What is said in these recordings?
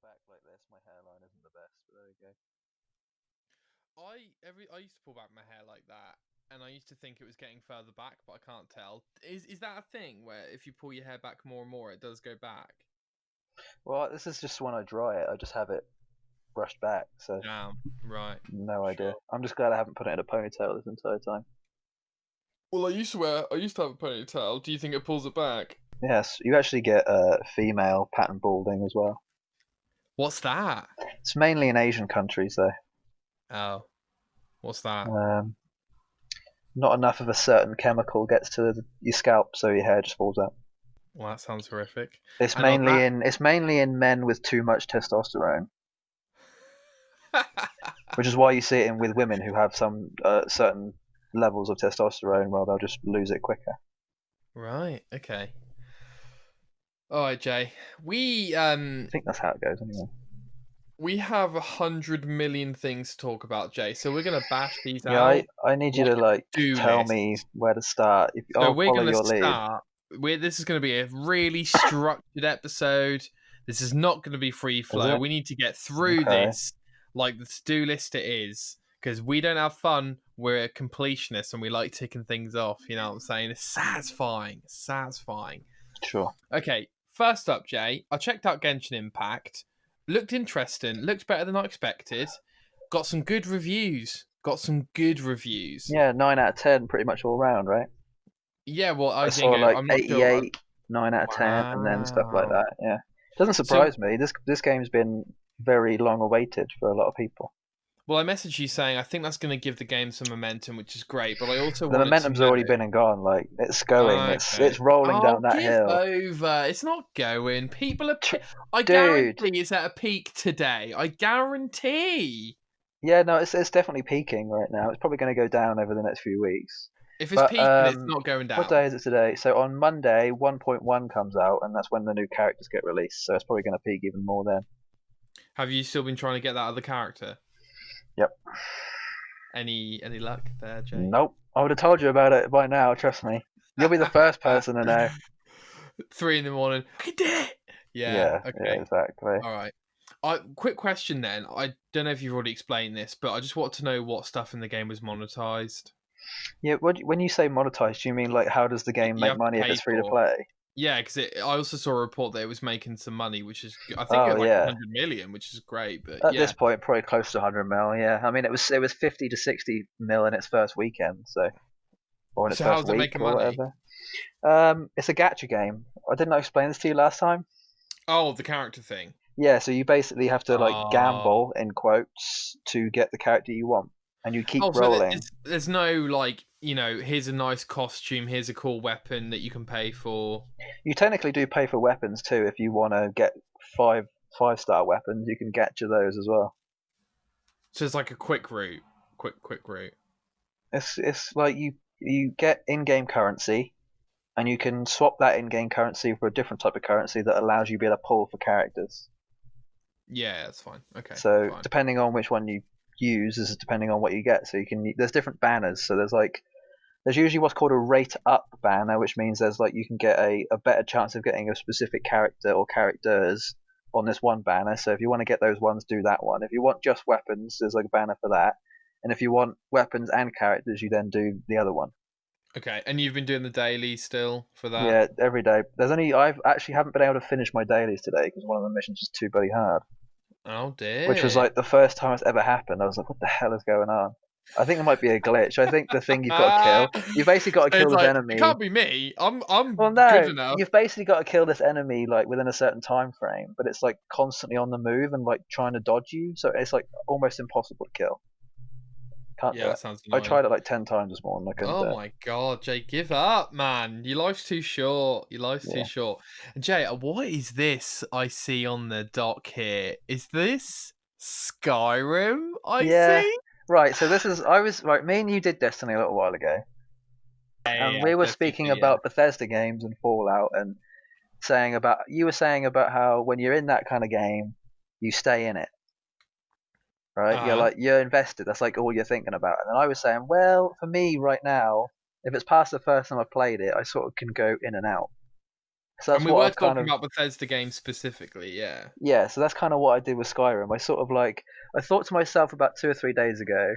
back like this, my hairline isn't the best, but there you go. I used to pull back my hair like that, and I used to think it was getting further back, but I can't tell. Is that a thing where if you pull your hair back more and more, it does go back? Well, this is just when I dry it. I just have it brushed back, so Right. no idea. Sure. I'm just glad I haven't put it in a ponytail this entire time. Well, I used to have a ponytail. Do you think it pulls it back? Yes, you actually get female pattern balding as well. What's that? It's mainly in Asian countries though. Oh, what's that? Not enough of a certain chemical gets to your scalp, so your hair just falls out. Well, that sounds horrific. It's And on mainly in men with too much testosterone, that... which is why you see it with women who have some certain levels of testosterone. Well, they'll just lose it quicker. Right. Okay. All right, Jay. I think that's how it goes anyway. We have 100 million things to talk about, Jay. So we're gonna bash these Yeah, out. I need you to tell me where to start. So I'll we're follow gonna your lead. start. This is gonna be a really structured episode. This is not gonna be free flow. We need to get through this like the to-do list it is, because we don't have fun. We're completionists and we like ticking things off. You know what I'm saying? It's satisfying. Satisfying. Sure. Okay. First up, Jay. I checked out Genshin Impact. Looked interesting. Looked better than I expected. Got some good reviews. Yeah, 9 out of 10, pretty much all round, right? Yeah, well, I saw like I'm not 88, sure. 9 out of 10, and then stuff like Wow. that. Yeah, doesn't surprise me. This game's been very long awaited for a lot of people. Well, I messaged you saying I think that's going to give the game some momentum, which is great. But I also The wanted momentum's to know... already been and gone. Like it's going. Okay. It's rolling down that give hill. over. It's not going. People are... I Dude. guarantee it's at a peak today. I guarantee. Yeah, no, it's definitely peaking right now. It's probably going to go down over the next few weeks. If it's peaking, it's not going down. What day is it today? So on Monday, 1.1 comes out, and that's when the new characters get released. So it's probably going to peak even more then. Have you still been trying to get that other character? Yep. Any luck there, Jay? Nope. I would have told you about it by now. Trust me. You'll be the first person to know. 3 a.m. I did it. Yeah. Okay. Yeah, exactly. All right. Quick question then. I don't know if you've already explained this, but I just want to know what stuff in the game was monetized. Yeah. When you say monetized, do you mean like how does the game make money if it's free to play? Yeah, because I also saw a report that it was making some money, which is I think it was like 100 million, which is great. But at this point, probably close to 100 mil. Yeah, I mean it was 50 to 60 mil in its first weekend, or in its first week or whatever. It's a gacha game. Didn't I explain this to you last time? Oh, the character thing. Yeah, so you basically have to gamble in quotes to get the character you want, and you keep rolling. So there's no here's a nice costume, here's a cool weapon that you can pay for. You technically do pay for weapons too. If you want to get five-star weapons, you can gacha those as well. So it's like a quick route. Quick route. It's like you get in-game currency, and you can swap that in-game currency for a different type of currency that allows you to be able to pull for characters. Yeah, that's fine. Okay. So depending on which one you use is depending on what you get. So there's different banners. So there's usually what's called a rate up banner, which means there's you can get a better chance of getting a specific character or characters on this one banner. So if you want to get those ones, do that one. If you want just weapons, there's a banner for that. And if you want weapons and characters, you then do the other one. Okay, and you've been doing the daily still for that? Yeah, every day. I've actually haven't been able to finish my dailies today because one of the missions was too bloody hard. Oh dear. Which was the first time it's ever happened. I was like, what the hell is going on? I think there might be a glitch. I think the thing you've got to kill, you've basically got to kill this enemy. It can't be me. I'm well, no, good enough. You've basically got to kill this enemy within a certain time frame, but it's constantly on the move and trying to dodge you, so it's almost impossible to kill. Can't do it. Sounds annoying. I tried it 10 times this morning. I couldn't do it. My god, Jay, give up, man. Your life's too short. Too short. And Jay, what is this I see on the dock here? Is this Skyrim? See? Right, so me and you did Destiny a little while ago. And we were speaking about Bethesda games and Fallout and you were saying about how when you're in that kind of game, you stay in it. Right? You're invested. That's all you're thinking about. And then I was saying, well, for me right now, if it's past the first time I've played it, I sort of can go in and out. So that's And we what were I've kind talking of about Bethesda games specifically, yeah. yeah. So that's kind of what I did with Skyrim. I thought to myself about 2 or 3 days ago,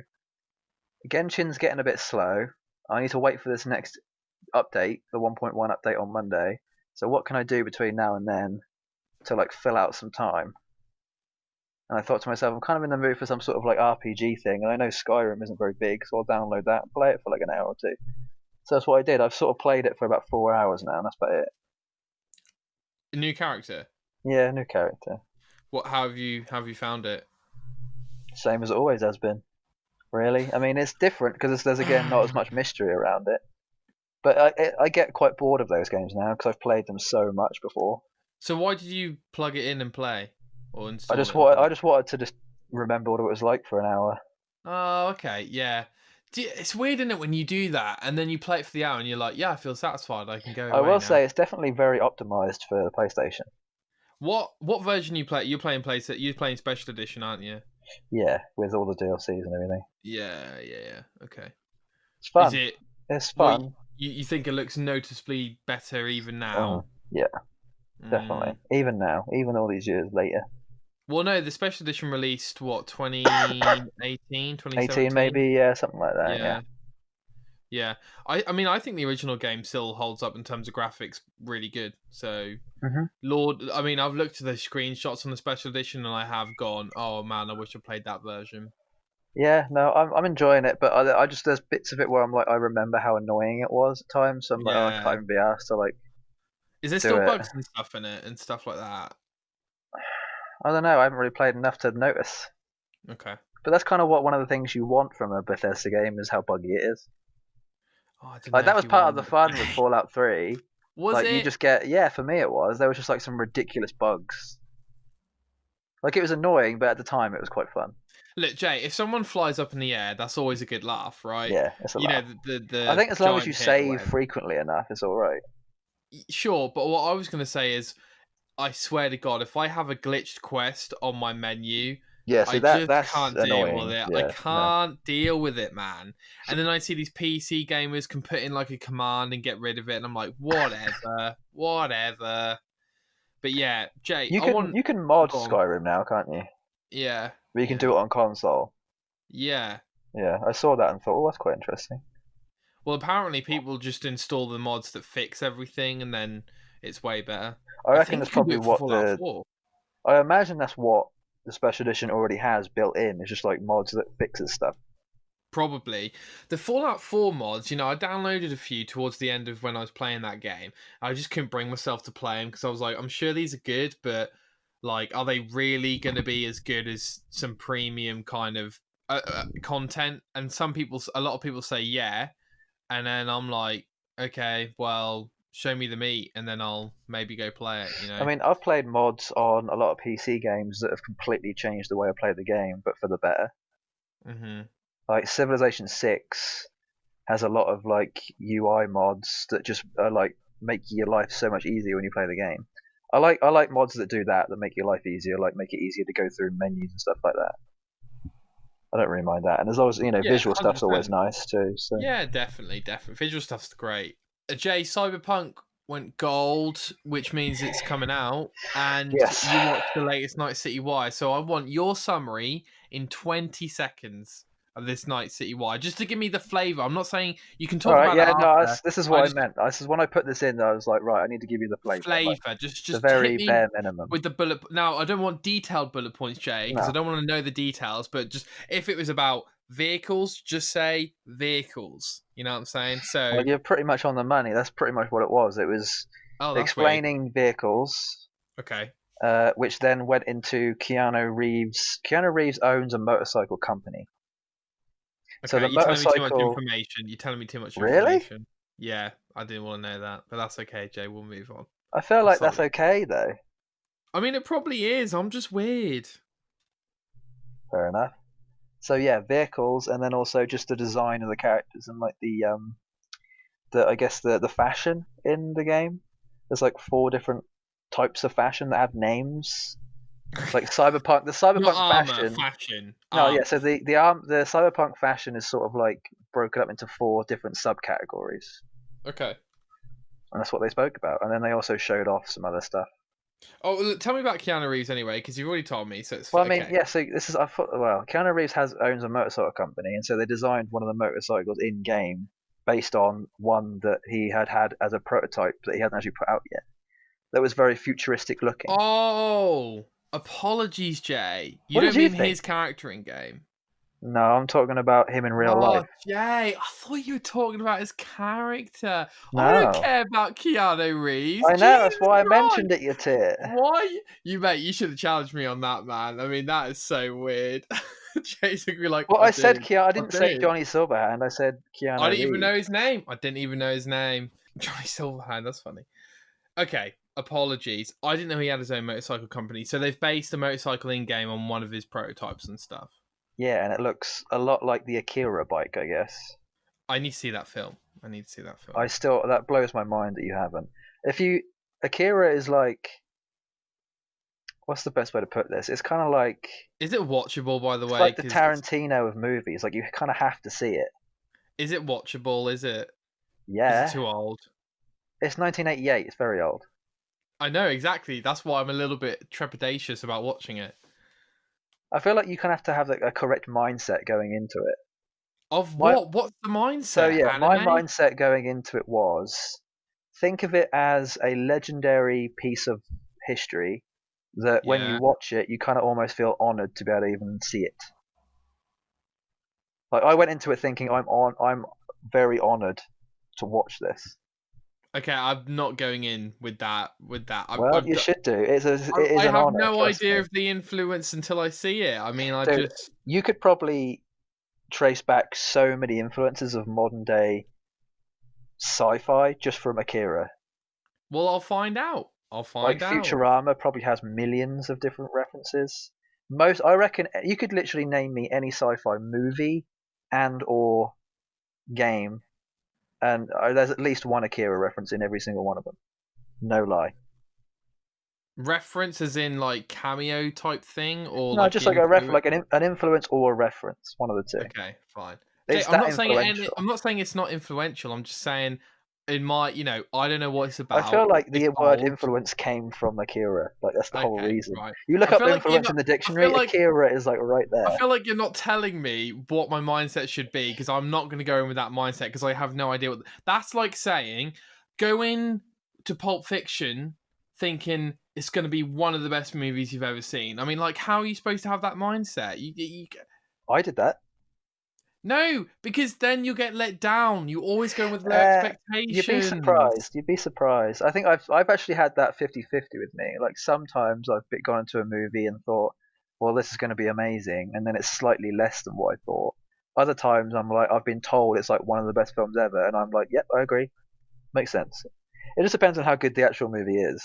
Genshin's getting a bit slow. I need to wait for this next update, the 1.1 update on Monday. So what can I do between now and then to like fill out some time? And I thought to myself, I'm kind of in the mood for some sort of like RPG thing. And I know Skyrim isn't very big, so I'll download that and play it for like an hour or two. So that's what I did. I've sort of played it for about 4 hours now, and that's about it. A new character. Yeah, new character. What? How have you found it? Same as it always has been. Really, I mean, it's different because there's again not as much mystery around it. But I get quite bored of those games now because I've played them so much before. So why did you plug it in and play, or install I just it and play? I just wanted to just remember what it was like for an hour. Oh, okay, yeah. It's weird, isn't it, when you do that and then you play it for the hour and you're like, yeah, I feel satisfied. I can go I away will now. say it's definitely very optimized for the PlayStation. What version you play? You're playing PlayStation. You're playing Special Edition, aren't you? Yeah, with all the DLCs and everything. Yeah. Okay. It's fun. Is it? It's fun. Well, you think it looks noticeably better even now? Yeah, definitely. Even now, even all these years later. Well, no, the Special Edition released, what, 2018, 2017? 18 maybe, yeah, something like that, yeah. Yeah. I mean, I think the original game still holds up in terms of graphics really good. So, I mean, I've looked at the screenshots on the Special Edition and I have gone, oh man, I wish I played that version. Yeah, no, I'm enjoying it, but I just there's bits of it where I'm like I remember how annoying it was at times, so I'm like, oh, I can't even be asked to like. Is there still bugs and stuff in it and stuff like that? I don't know. I haven't really played enough to notice. Okay. But that's kind of one of the things you want from a Bethesda game is how buggy it is. Oh, I don't like know that was part of the fun with Fallout 3. Was like it? You just get for me it was. There was just like some ridiculous bugs. Like it was annoying, but at the time it was quite fun. Look, Jay, if someone flies up in the air, that's always a good laugh, right? Yeah, it's a laugh. The I think as long as you save frequently enough, it's all right. Sure, but what I was going to say is, I swear to God, if I have a glitched quest on my menu, yeah, so that's can't annoying. deal with it. Yeah, I can't deal with it, man. And then I see these PC gamers can put in like a command and get rid of it, and I'm like, whatever. But yeah, Jay, you can mod Skyrim now, can't you? Yeah. But you can do it on console. Yeah. Yeah, I saw that and thought, oh, that's quite interesting. Well, apparently people just install the mods that fix everything, and then it's way better. I reckon that's probably I imagine that's what the Special Edition already has built in. It's just like mods that fixes stuff. Probably. The Fallout 4 mods, I downloaded a few towards the end of when I was playing that game. I just couldn't bring myself to play them because I was like, I'm sure these are good, but like, are they really going to be as good as some premium kind of content? And a lot of people say yeah, and then I'm like, okay, well, show me the meat, and then I'll maybe go play it. I mean, I've played mods on a lot of PC games that have completely changed the way I play the game, but for the better. Like Civilization 6 has a lot of like UI mods that just like make your life so much easier when you play the game. I like mods that do that make your life easier, like make it easier to go through menus and stuff like that. I don't really mind that, and as long as visual 100%. Stuff's always nice too. So yeah, definitely, visual stuff's great. Jay, Cyberpunk went gold, which means it's coming out, and yes. You watched the latest Night City Y. So I want your summary in 20 seconds of this Night City Y, just to give me the flavour. I'm not saying you can talk about that. No, this is what I meant. This is when I put this in. I was like, right, I need to give you the flavour. Flavour, just the very bare minimum with the bullet. Now, I don't want detailed bullet points, Jay, because I don't want to know the details. But just if it was about vehicles, just say vehicles. You know what I'm saying? So you're pretty much on the money. That's pretty much what it was. It was explaining vehicles. Okay. Which then went into Keanu Reeves. Keanu Reeves owns a motorcycle company. Okay, so you're telling me too much information. You're telling me too much information. Really? Yeah, I didn't want to know that, but that's okay, Jay. We'll move on. I feel like that's okay, though. I mean, it probably is. I'm just weird. Fair enough. So yeah, vehicles, and then also just the design of the characters and like the fashion in the game. There's like 4 different types of fashion that have names. Like cyberpunk, the cyberpunk fashion. No, yeah. So the cyberpunk fashion is sort of like broken up into 4 different subcategories. Okay. and that's what they spoke about. And then they also showed off some other stuff. Oh, well, tell me about Keanu Reeves anyway, because you've already told me. So it's Well, I mean, okay. yeah. So this is Keanu Reeves owns a motorcycle company, and so they designed one of the motorcycles in game based on one that he had as a prototype that he hasn't actually put out yet. That was very futuristic looking. Oh, apologies, Jay. You What don't did you mean think? his character in game. No, I'm talking about him in real Oh, life. Jay, I thought you were talking about his character. I don't No, care about Keanu Reeves. I know. That's Jesus why I Christ. mentioned it, you tit. Why? You should have challenged me on that, man. I mean, that is so weird. Jay's gonna be like, Well, I said Keanu. I I didn't say did. Johnny Silverhand. I said I Keanu didn't even know Reeves. his name. I didn't even know his name. Johnny Silverhand, that's funny. Okay, apologies. I didn't know he had his own motorcycle company. So they've based a motorcycle in-game on one of his prototypes and stuff. Yeah, and it looks a lot like the Akira bike, I guess. I need to see that film. That blows my mind that you haven't. Akira is like, what's the best way to put this? It's kind of like, Is it watchable, by the it's way? like the Tarantino of movies. Like you kind of have to see it. Is it watchable? Is it? Yeah. Is it too old? It's 1988. It's very old. I know, exactly. That's why I'm a little bit trepidatious about watching it. I feel like you kind of have to have a correct mindset going into it. Of what? What's the mindset? So yeah, anime? my mindset going into it was, think of it as a legendary piece of history that when you watch it, you kind of almost feel honored to be able to even see it. Like I went into it thinking I'm very honored to watch this. Okay, I'm not going in with that. Well, you should do. It is I an have honor. no idea me. of the influence until I see it. I mean, You could probably trace back so many influences of modern day sci-fi just from Akira. Well, I'll find out. Futurama probably has millions of different references. I reckon, you could literally name me any sci-fi movie and or game, and there's at least one Akira reference in every single one of them. No lie. Reference as in like cameo type thing, or no, like just like an influence or a reference. One of the two. Okay, fine. It's I'm that not saying influential. I'm not saying it's not influential. I'm just saying, in my, I don't know what it's about. I feel like the word old. influence came from Akira. Like that's the whole reason. Right. You look up influence in the dictionary, Akira is like right there. I feel like you're not telling me what my mindset should be because I'm not going to go in with that mindset because I have no idea what. That's like saying, go in to Pulp Fiction thinking it's going to be one of the best movies you've ever seen. I mean, like, how are you supposed to have that mindset? I did that. No, because then you get let down. You always go with low expectations. You'd be surprised. I think I've actually had that 50-50 with me. Like sometimes I've gone into a movie and thought, well, this is going to be amazing, and then it's slightly less than what I thought. Other times I'm like, I've been told it's like one of the best films ever, and I'm like, yep, I agree. Makes sense. It just depends on how good the actual movie is.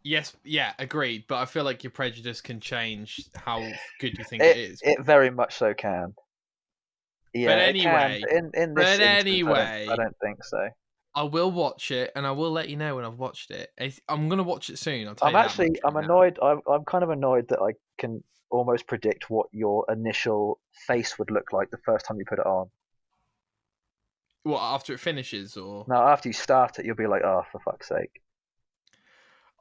Yes, yeah, agreed. But I feel like your prejudice can change how good you think it is. It very much so can. Yeah, but anyway, it can. In this instance, I don't think so. I will watch it, and I will let you know when I've watched it. I'm gonna watch it soon. I'm annoyed. I'm kind of annoyed that I can almost predict what your initial face would look like the first time you put it on. What, after it finishes, or no? After you start it, you'll be like, "Oh, for fuck's sake!"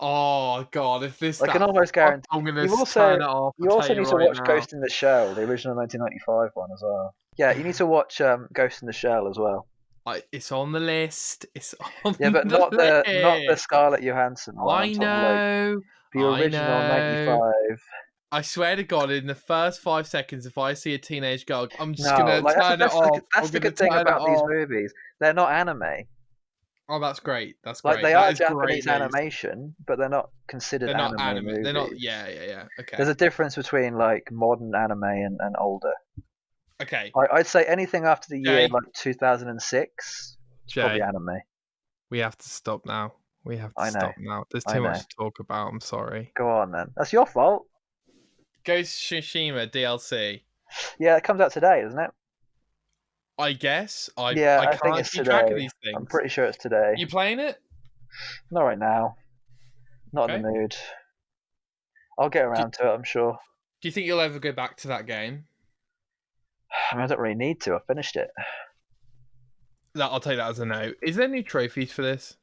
Oh god, if this, I can almost guarantee. I'm gonna turn it off. You also need to watch Ghost in the Shell, the original 1995 one as well. Yeah, you need to watch Ghost in the Shell as well. It's on the list. It's on but not the Scarlett Johansson one. I know. The original 95. I swear to God, in the first 5 seconds, if I see a teenage girl, I'm just gonna turn it off. That's the good thing about these movies. They're not anime. Oh, that's great. That's great. Like they are Japanese animation, but they're not considered anime movies. They're not. Yeah. Okay. There's a difference between like modern anime and older. Okay. I'd say anything after the year like 2006, probably anime. We have to stop now. Stop now. There's too much to talk about. I'm sorry. Go on then. That's your fault. Ghost Tsushima DLC. Yeah, it comes out today, doesn't it? I guess. I think it's today. Track of these things. I'm pretty sure it's today. You playing it? Not right now. Not in the mood. I'll get around to it, I'm sure. Do you think you'll ever go back to that game? I mean, I don't really need to. I finished it. I'll take that as a no. Is there new trophies for this?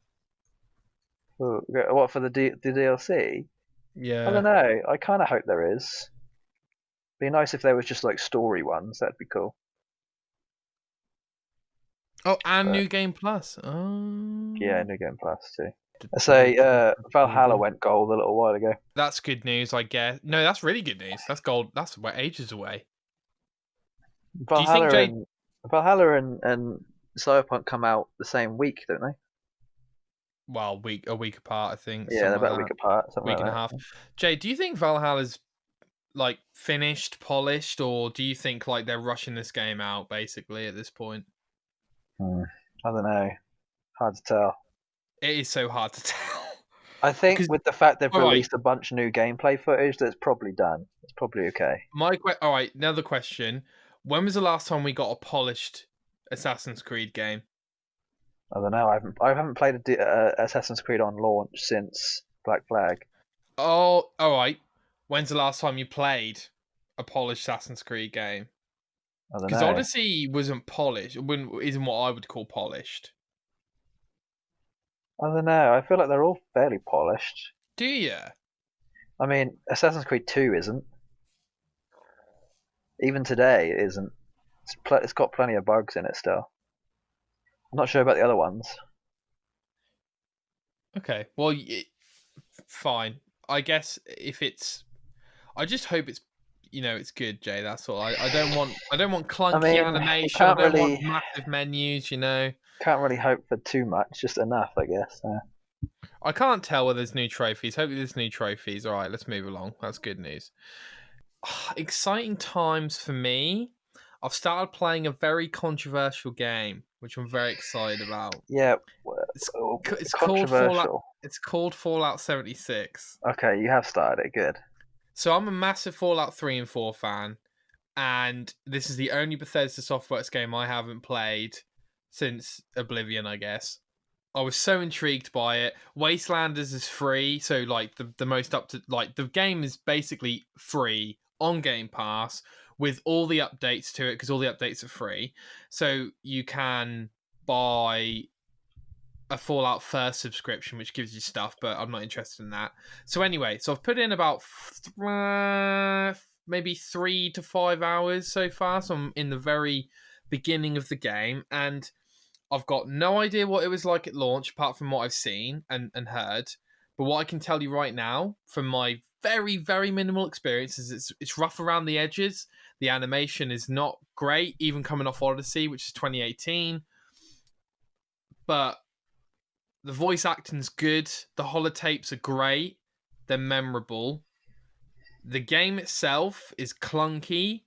What for the DLC? I Yeah. don't know. I kind of hope there is. Be nice if there was just like story ones. That'd be cool. Oh, and But New Game Plus. yeah, New Game Plus too. I say Valhalla went gold a little while ago. That's good news, I guess. No, that's really good news. That's gold. That's ages away. Do you think, Valhalla Jay? and Valhalla and Cyberpunk come out the same week, don't they? Well, a week apart, I think. Yeah, they're Something about a like week that. apart, something Week like and a that. half. Jay, do you think Valhalla's like finished, polished, or do you think like they're rushing this game out basically at this point? I don't know. Hard to tell. It is so hard to tell. I think Because with the fact they've all right, released a bunch of new gameplay footage, that's probably done. It's probably okay. all right. Another question: when was the last time we got a polished Assassin's Creed game? I don't know. I haven't played Assassin's Creed on launch since Black Flag. Oh, all right. When's the last time you played a polished Assassin's Creed game? I don't Because know. Odyssey wasn't polished. Isn't what I would call polished. I don't know. I feel like they're all fairly polished. Do you? I mean, Assassin's Creed 2 isn't. Even today, it isn't. It's got plenty of bugs in it still. I'm not sure about the other ones. Okay. Well, fine. I guess if it's, I just hope it's, it's good, Jay. That's all. I don't want clunky animation. I don't want massive menus. Can't really hope for too much. Just enough, I guess. I can't tell whether there's new trophies. Hopefully there's new trophies. All right, let's move along. That's good news. Exciting times for me. I've started playing a very controversial game, which I'm very excited about. Yeah, It's controversial. Called Fallout. It's called Fallout 76. Okay, you have started it. Good. So I'm a massive Fallout 3 and 4 fan, and this is the only Bethesda Softworks game I haven't played since Oblivion, I guess. I was so intrigued by it. Wastelanders is free, so like the most up to the game is basically free on Game Pass with all the updates to it because all the updates are free. So you can buy a Fallout First subscription, which gives you stuff, but I'm not interested in that. So anyway, I've put in about maybe 3 to 5 hours so far. So I'm in the very beginning of the game, and I've got no idea what it was like at launch, apart from what I've seen and heard. But what I can tell you right now, from my very, very minimal experience, is it's rough around the edges. The animation is not great, even coming off Odyssey, which is 2018. But the voice acting's good. The holotapes are great. They're memorable. The game itself is clunky,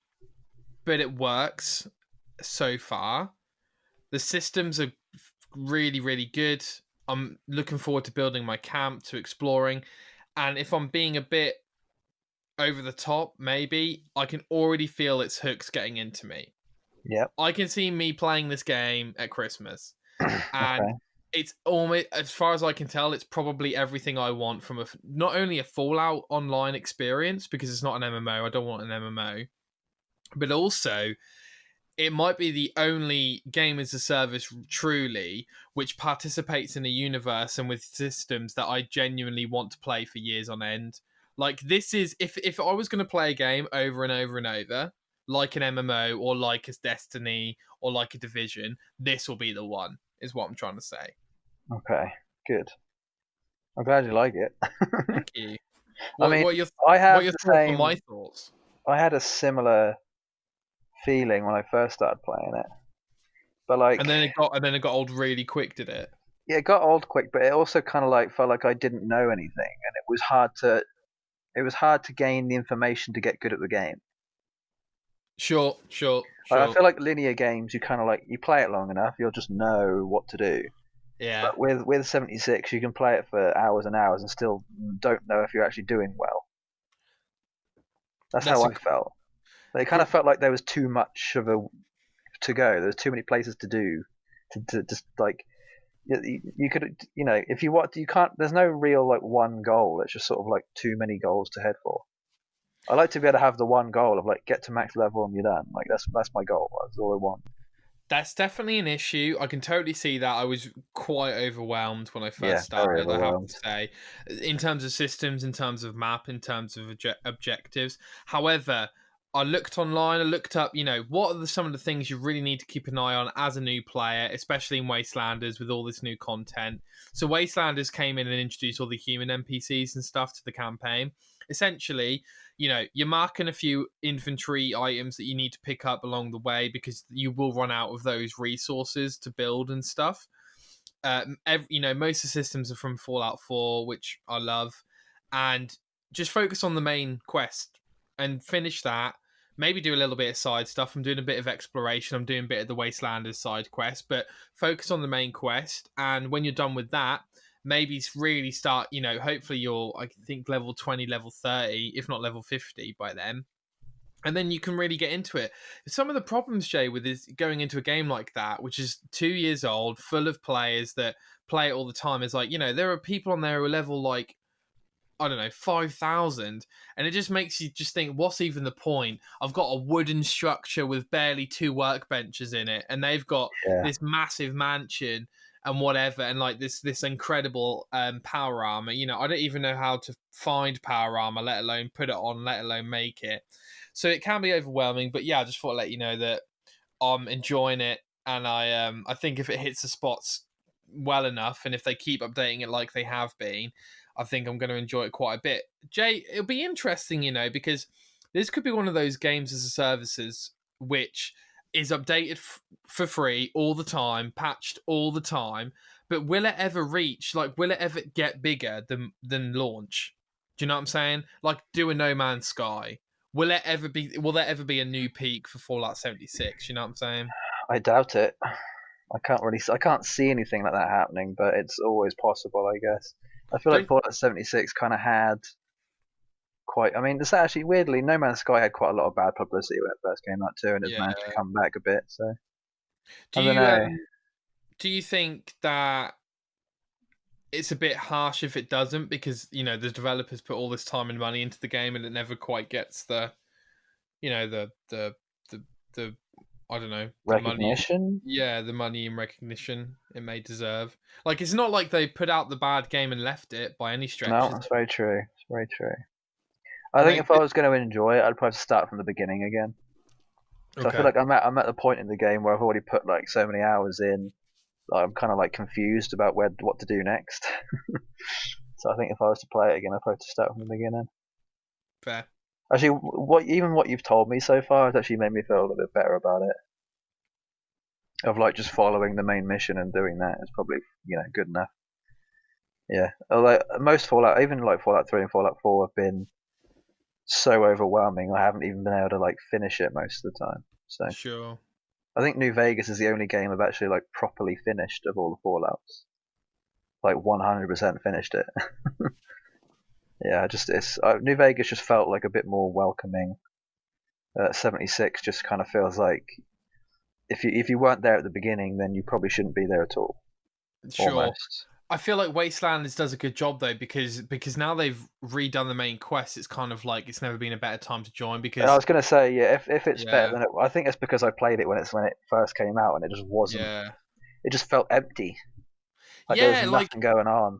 but it works so far. The systems are really, really good. I'm looking forward to building my camp, to exploring. And if I'm being a bit over the top, maybe, I can already feel its hooks getting into me. Yep. I can see me playing this game at Christmas. And Okay. it's almost, as far as I can tell, it's probably everything I want from not only a Fallout Online experience, because it's not an MMO, I don't want an MMO, but also it might be the only game as a service truly which participates in a universe and with systems that I genuinely want to play for years on end. Like, this is, if I was going to play a game over and over and over, like an MMO or like a Destiny or like a Division, this will be the one, is what I'm trying to say. Okay, good. I'm glad you like it. Thank you. What are your thoughts on my thoughts? I had a similar feeling when I first started playing it, but and then it got old really quick, did it? Yeah, it got old quick, but it also kind of felt like I didn't know anything, and it was hard to gain the information to get good at the game. Sure. I feel like linear games, you kind of you play it long enough, you'll just know what to do. Yeah. But with 76, you can play it for hours and hours and still don't know if you're actually doing well. That's how I felt. It kind of felt like there was too much to go. There's too many places to do. To just you could if you want, you can't. There's no real one goal. It's just sort of too many goals to head for. I like to be able to have the one goal of get to max level and you're done. That's my goal. That's all I want. That's definitely an issue. I can totally see that. I was quite overwhelmed when I Yeah, first very started, I have overwhelmed. to say, in terms of systems, in terms of map, in terms of objectives. However, I looked online, I looked up, what are some of the things you really need to keep an eye on as a new player, especially in Wastelanders with all this new content. So Wastelanders came in and introduced all the human NPCs and stuff to the campaign. Essentially, you're marking a few infantry items that you need to pick up along the way because you will run out of those resources to build and stuff. Most of the systems are from Fallout 4, which I love, and just focus on the main quest and finish that. Maybe do a little bit of side stuff. I'm doing a bit of exploration. I'm doing a bit of the Wastelanders side quest, but focus on the main quest. And when you're done with that, maybe really start, hopefully you're, I think, level 20, level 30, if not level 50 by then. And then you can really get into it. Some of the problems, Jay, with is going into a game like that, which is 2 years old, full of players that play it all the time, is like, there are people on there who are level like, I don't know, 5,000. And it just makes you just think, what's even the point? I've got a wooden structure with barely 2 workbenches in it, and they've got Yeah. this massive mansion and whatever, and like this incredible power armor. I don't even know how to find power armor, let alone put it on, let alone make it. So it can be overwhelming. But yeah, I just thought I'd let you know that I'm enjoying it, and I think if it hits the spots well enough, and if they keep updating it like they have been, I think I'm going to enjoy it quite a bit. Jay, it'll be interesting, because this could be one of those games as a services which is updated for free all the time, patched all the time, but will it ever reach, will it ever get bigger than launch? Do you know what I'm saying? Like, do a No Man's Sky. Will there ever be a new peak for Fallout 76? You know what I'm saying? I doubt it. I can't see anything like that happening, but it's always possible, I guess. I feel like Fallout 76 kind of had quite. I mean, it's actually weirdly, No Man's Sky had quite a lot of bad publicity when it first came out too, and it's managed to come back a bit. So I don't know. Do you think that it's a bit harsh if it doesn't, because the developers put all this time and money into the game and it never quite gets the the I don't know, recognition? The money and recognition it may deserve. Like, it's not like they put out the bad game and left it by any stretch. No, that's very true. It's very true. I think if I was going to enjoy it, I'd probably start from the beginning again. So I feel like I'm at the point in the game where I've already put like so many hours in, I'm kind of like confused about what to do next. So I think if I was to play it again, I'd probably start from the beginning. Fair. Actually, what you've told me so far has actually made me feel a little bit better about it. Of like just following the main mission and doing that is probably good enough. Yeah, although most Fallout, even like Fallout 3 and Fallout 4, have been so overwhelming. I haven't even been able to like finish it most of the time. So sure. I think New Vegas is the only game I've actually like properly finished of all the Fallouts. Like 100% finished it. Yeah, New Vegas just felt like a bit more welcoming. 76 just kind of feels like if you weren't there at the beginning, then you probably shouldn't be there at all. Sure. Almost. I feel like Wastelanders does a good job though, because now they've redone the main quest. It's kind of like it's never been a better time to join. Because and I was gonna say, yeah, if it's better than it, I think it's because I played it when it first came out, and it just wasn't. Yeah. It just felt empty. Like there was nothing going on.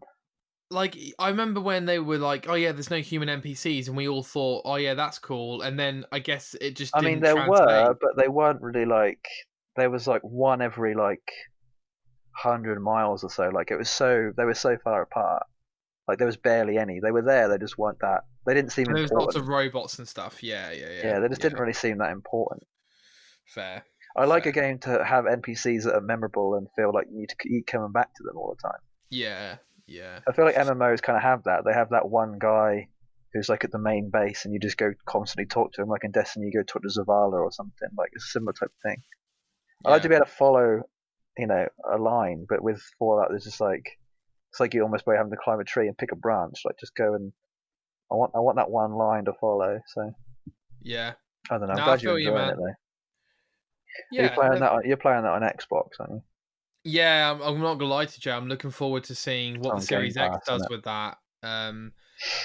Like, I remember when they were like, "Oh yeah, there's no human NPCs," and we all thought, "Oh yeah, that's cool." And then I guess it just didn't there translate. were, but they weren't really like. There was like one every like 100 miles or so. Like they were so far apart. Like there was barely any. They were there. They just weren't that. They didn't seem important. There was lots of robots and stuff. Yeah. Yeah, they just didn't really seem that important. Fair. I like a game to have NPCs that are memorable and feel like you need to keep coming back to them all the time. Yeah. I feel like MMOs kind of have that. They have that one guy who's like at the main base, and you just go constantly talk to him. Like in Destiny, you go talk to Zavala or something. Like a similar type of thing. I like to be able to follow, a line, but with Fallout, there's just like it's like you almost by having to climb a tree and pick a branch. Like just go and I want that one line to follow. So yeah, I don't know. I'm glad you're enjoying it though. Yeah, you're playing that on Xbox, aren't you? Yeah, I'm not gonna lie to you. I'm looking forward to seeing what the Series X does with that.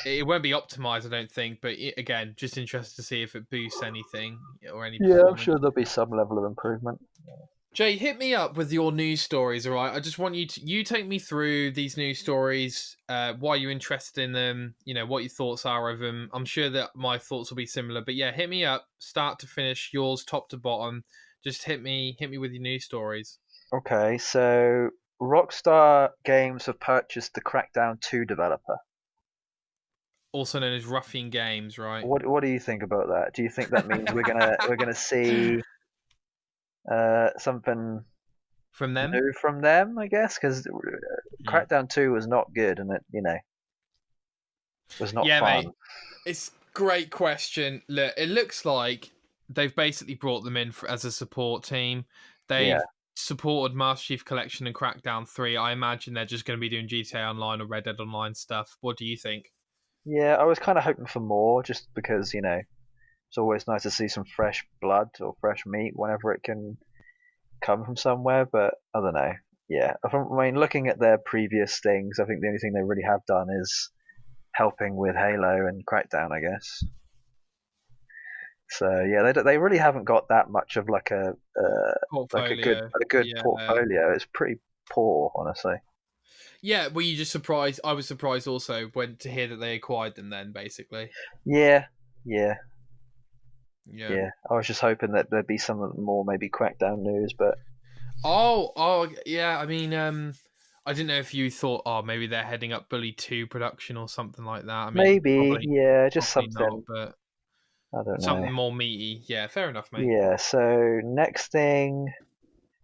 It won't be optimized, I don't think, but again, just interested to see if it boosts anything or any. Yeah, I'm sure there'll be some level of improvement. Jay, hit me up with your news stories, all right? I just want you take me through these news stories, why you're interested in them, what your thoughts are of them. I'm sure that my thoughts will be similar, but yeah, hit me up, start to finish, yours top to bottom. Just hit me with your news stories. Okay, so Rockstar Games have purchased the Crackdown 2 developer. Also known as Ruffian Games, right? What do you think about that? Do you think that means we're gonna see something From them? new from them? I guess because Mm. Crackdown 2 was not good, and it was not Yeah, fun. mate. It's great question. Look, it looks like they've basically brought them in as a support team. Yeah, They've supported Master Chief Collection and Crackdown 3. I imagine they're just going to be doing GTA Online or Red Dead Online stuff. What do you think? yeah. I was kind of hoping for more, just because it's always nice to see some fresh blood or fresh meat whenever it can come from somewhere. But I don't know. Yeah, I mean, looking at their previous things, I think the only thing they really have done is helping with Halo and Crackdown, I guess. So yeah, they really haven't got that much of like a good Portfolio. Yeah. portfolio. It's pretty poor, honestly. Yeah, were you just surprised? I was surprised also to hear that they acquired them then, basically. Yeah, yeah, Yeah. yeah. I was just hoping that there'd be some more maybe Crackdown news, but Oh, yeah. I mean, I didn't know if you thought, oh, maybe they're heading up Bully 2 production or something like that. I mean, maybe yeah, just probably not, something. but I don't know. something more meaty. Yeah, fair enough, mate. Yeah. So next thing,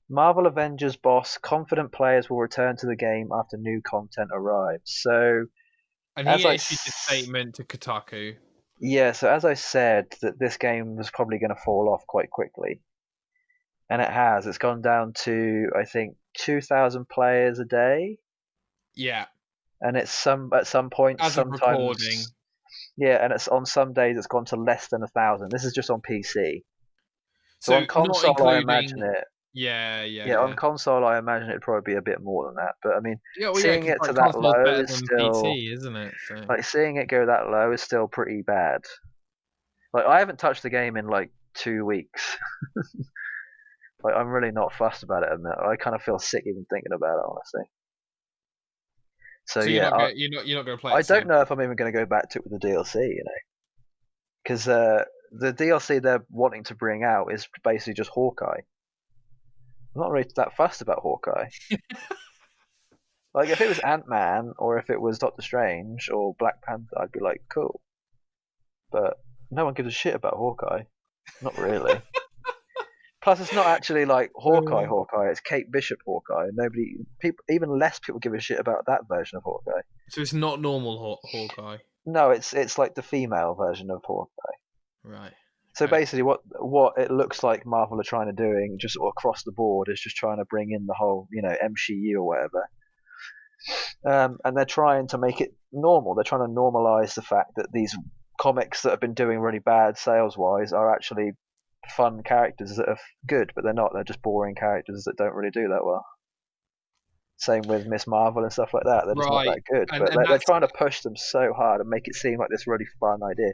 Marvel Avengers boss, confident players will return to the game after new content arrives. So And as he I issued a statement to Kotaku. yeah, so as I said, that this game was probably going to fall off quite quickly, and it has. It's gone down to I think 2,000 players a day, Yeah, and it's at some point as of recording. sometimes yeah, and it's on some days it's gone to less than 1,000. This is just on PC. So So on not console, I imagine including. it. Yeah, Yeah, on yeah. console, I imagine it'd probably be a bit more than that. But I mean, Yeah, well, yeah, seeing because it to like that console's low better is than still PC, isn't it? So like seeing it go that low is still pretty bad. Like I haven't touched the game in like 2 weeks. Like I'm really not fussed about it, and I kind of feel sick even thinking about it, honestly. So you're yeah, not going you're not going to play I it don't soon. know if I'm even going to go back to it with the DLC, because the DLC they're wanting to bring out is basically just Hawkeye. I'm not really that fussed about Hawkeye. Like if it was Ant-Man or if it was Doctor Strange or Black Panther, I'd be like, cool. But no one gives a shit about Hawkeye. Not really. Plus, it's not actually like Hawkeye. It's Kate Bishop Hawkeye. Nobody, people, even less people give a shit about that version of Hawkeye. So it's not normal Hawkeye, No, it's like the female version of Hawkeye. right? So Okay. basically, what it looks like Marvel are trying to doing just sort of across the board is just trying to bring in the whole MCU or whatever, and they're trying to make it normal. They're trying to normalize the fact that these comics that have been doing really bad sales wise are actually fun characters that are good, but they're not. They're just boring characters that don't really do that well. Same with Miss Marvel and stuff like that. They're just not Right, that good. and But they're that's trying to push them so hard and make it seem like this really fun idea.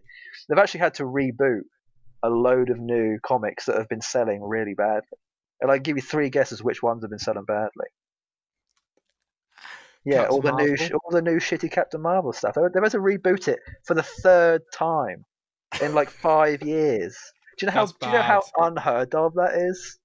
They've actually had to reboot a load of new comics that have been selling really badly. And I give you three guesses which ones have been selling badly. Yeah, Captain Marvel. all the new shitty Captain Marvel stuff. They've had to reboot it for the third time in like 5 years. That's Do you know bad. how unheard of that is?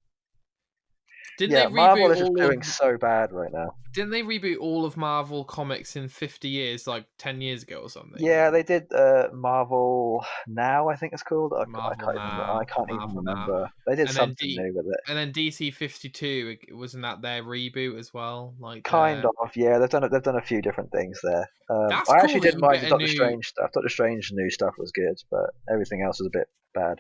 Didn't they Yeah, Marvel reboot is just all of? doing so bad right now. Didn't they reboot all of Marvel comics in 50 years, like 10 years ago or something? Yeah, they did Marvel Now, I think it's called. Marvel I now, can't even Marvel now, remember. They did and then something new with it. DC 52. Wasn't that their reboot as well? Like Kind the of, yeah. They've done a few different things there. That's I actually cool that didn't you mind get the a Doctor new. Strange stuff. Doctor Strange new stuff was good, but everything else was a bit bad.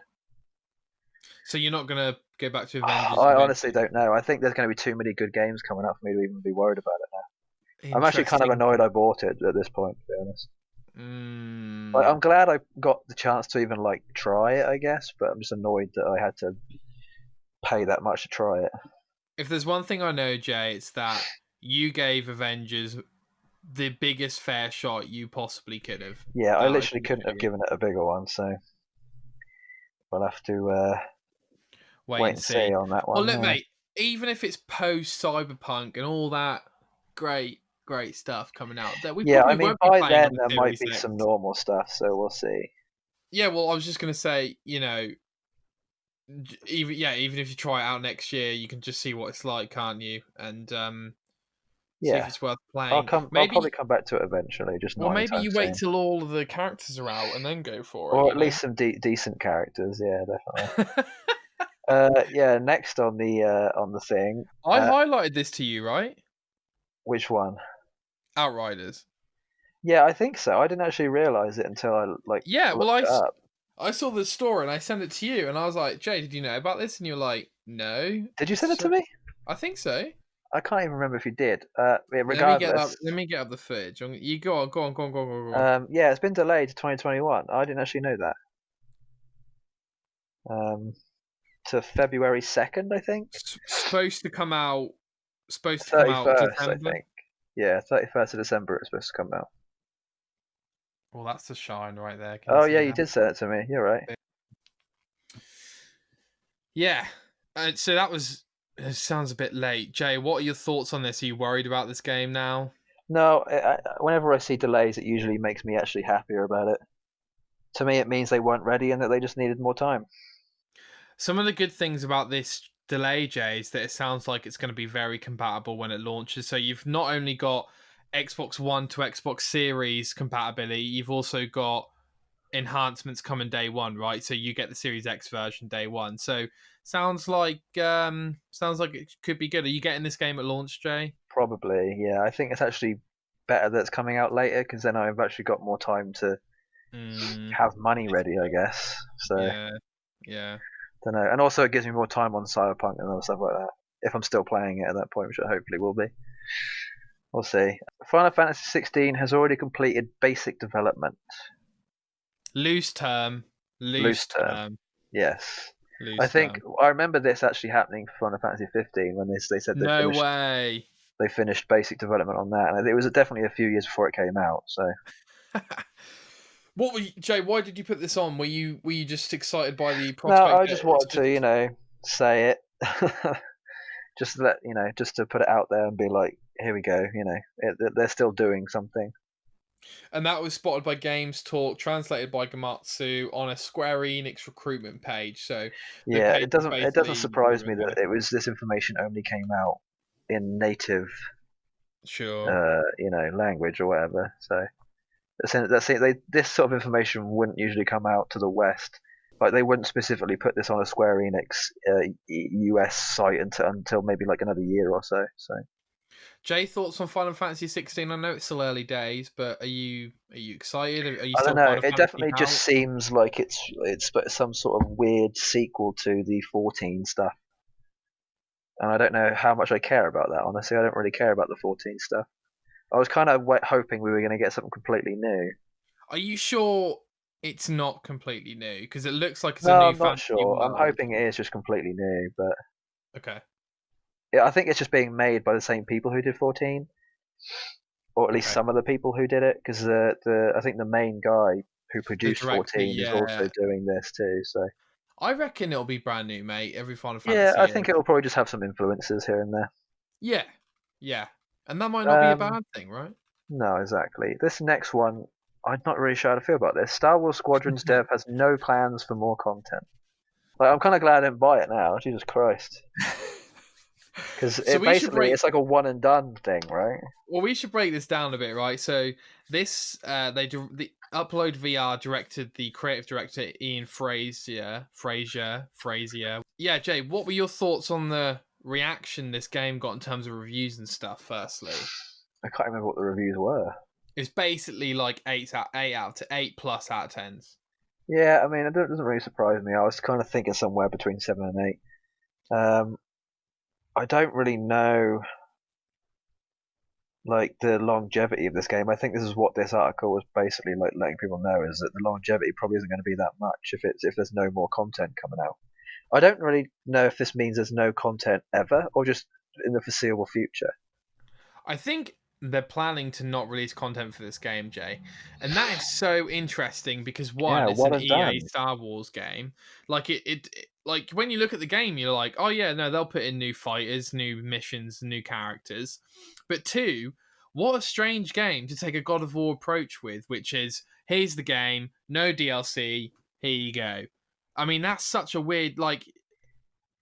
So you're not gonna go back to Avengers I honestly eventually. don't know. I think there's going to be too many good games coming up for me to even be worried about it now. I'm actually kind of Interesting. annoyed I bought it at this point, to be honest. Like, Mm. I'm glad I got the chance to even like try it, I guess, but I'm just annoyed that I had to pay that much to try it. If there's one thing I know, Jay, it's that you gave Avengers the biggest fair shot you possibly could have. Yeah, I That I literally can couldn't assure have you. given it a bigger one, so we'll have to Wait wait and and see see. on that Well, one. look, Yeah. mate. even if it's post cyberpunk and all that great stuff coming out, that we Yeah, I probably mean, won't be by playing then on there might Series be X. some normal stuff, so we'll see. Yeah, well, I was just gonna say, even if you try it out next year, you can just see what it's like, can't you? And see if Yeah, it's worth I'll playing. come. I'll probably Maybe, come back to it eventually, just well, not maybe anytime you wait soon. till all of the characters are out and then go for it. Or at least some decent characters. Yeah, definitely. Yeah. Next on the thing. I highlighted this to you, right? Which one? Outriders. Yeah, I think so. I didn't actually realize it until I Yeah, well, looked it up. I saw the store and I sent it to you, and I was like, Jay, did you know about this? And you're like, no. Did you send it to So, me? I think so. I can't even remember if you did. Yeah, regardless. Let me get up the footage. You go on, go on, go on, go on, go on. Yeah, it's been delayed to 2021. I didn't actually know that. To February 2nd, I think. Supposed to come out. Supposed to come out 31st, I December. think. Yeah, 31st of December it's supposed to come out. Well, that's the shine right there. Can Oh see yeah, you that? did send it to me. You're right. Yeah. So that was. It sounds a bit late. Jay, what are your thoughts on this? Are you worried about this game now? No, whenever I see delays, it usually makes me actually happier about it. To me, it means they weren't ready and that they just needed more time. Some of the good things about this delay, Jay, is that it sounds like it's going to be very compatible when it launches. So you've not only got Xbox One to Xbox Series compatibility, you've also got enhancements coming day one, right? So you get the Series X version day one. So sounds like it could be good. Are you getting this game at launch, Jay? Probably, yeah. I think it's actually better that it's coming out later because then I've actually got more time to have money ready, I guess. So yeah. Don't know. And also it gives me more time on Cyberpunk and other stuff like that. If I'm still playing it at that point, which I hopefully will be. We'll see. Final Fantasy 16 has already completed basic development. Loose term. Yes. Loose I think term. I remember this actually happening for Final Fantasy 15 when they said they finished basic development on that, and it was definitely a few years before it came out. So, Jay? Why did you put this on? Were you just excited by the no, prospect? I just wanted to say it, just to just to put it out there and be like, here we go. They're still doing something. And that was spotted by Games Talk, translated by Gamatsu on a Square Enix recruitment page. So yeah, it doesn't surprise me that this information only came out in native, language or whatever. So this sort of information wouldn't usually come out to the West. Like they wouldn't specifically put this on a Square Enix US site until maybe like another year or so. So. Jay, thoughts on Final Fantasy 16? I know it's still early days, but are you excited? Are you I still don't know. Final It definitely Fantasy just seems like it's some sort of weird sequel to the 14 stuff, and I don't know how much I care about that. Honestly, I don't really care about the 14 stuff. I was kind of hoping we were going to get something completely new. Are you sure it's not completely new? Because it looks like it's No, a new I'm not fantasy sure. I'm world. hoping it is just completely new, but Okay. yeah, I think it's just being made by the same people who did 14, or at least some of the people who did it. Because I think the main guy who produced 14 is also doing this too. So I reckon it'll be brand new, mate. Every Final Fantasy. Yeah, I think it'll probably just have some influences here and there. Yeah, and that might not be a bad thing, right? No, exactly. This next one, I'm not really sure how to feel about this. Star Wars Squadrons dev has no plans for more content. I'm kind of glad I didn't buy it now. Jesus Christ. Because it's like a one and done thing, right? Well, we should break this down a bit, right? So this, the Upload VR directed the creative director Ian Frazier. Yeah, Jay, what were your thoughts on the reaction this game got in terms of reviews and stuff? Firstly, I can't remember what the reviews were. It's basically like 8+ out of 10s. Yeah, I mean, it doesn't really surprise me. I was kind of thinking somewhere between 7 and 8. I don't really know like the longevity of this game. I think this is what this article was basically like letting people know, is that the longevity probably isn't going to be that much if there's no more content coming out. I don't really know if this means there's no content ever or just in the foreseeable future. I think they're planning to not release content for this game, Jay, and that is so interesting because it's an EA Star Wars game. Like like when you look at the game, you're like, oh yeah, no, they'll put in new fighters, new missions, new characters. But two, what a strange game to take a God of War approach with, which is here's the game, no DLC, here you go. I mean, that's such a weird, like,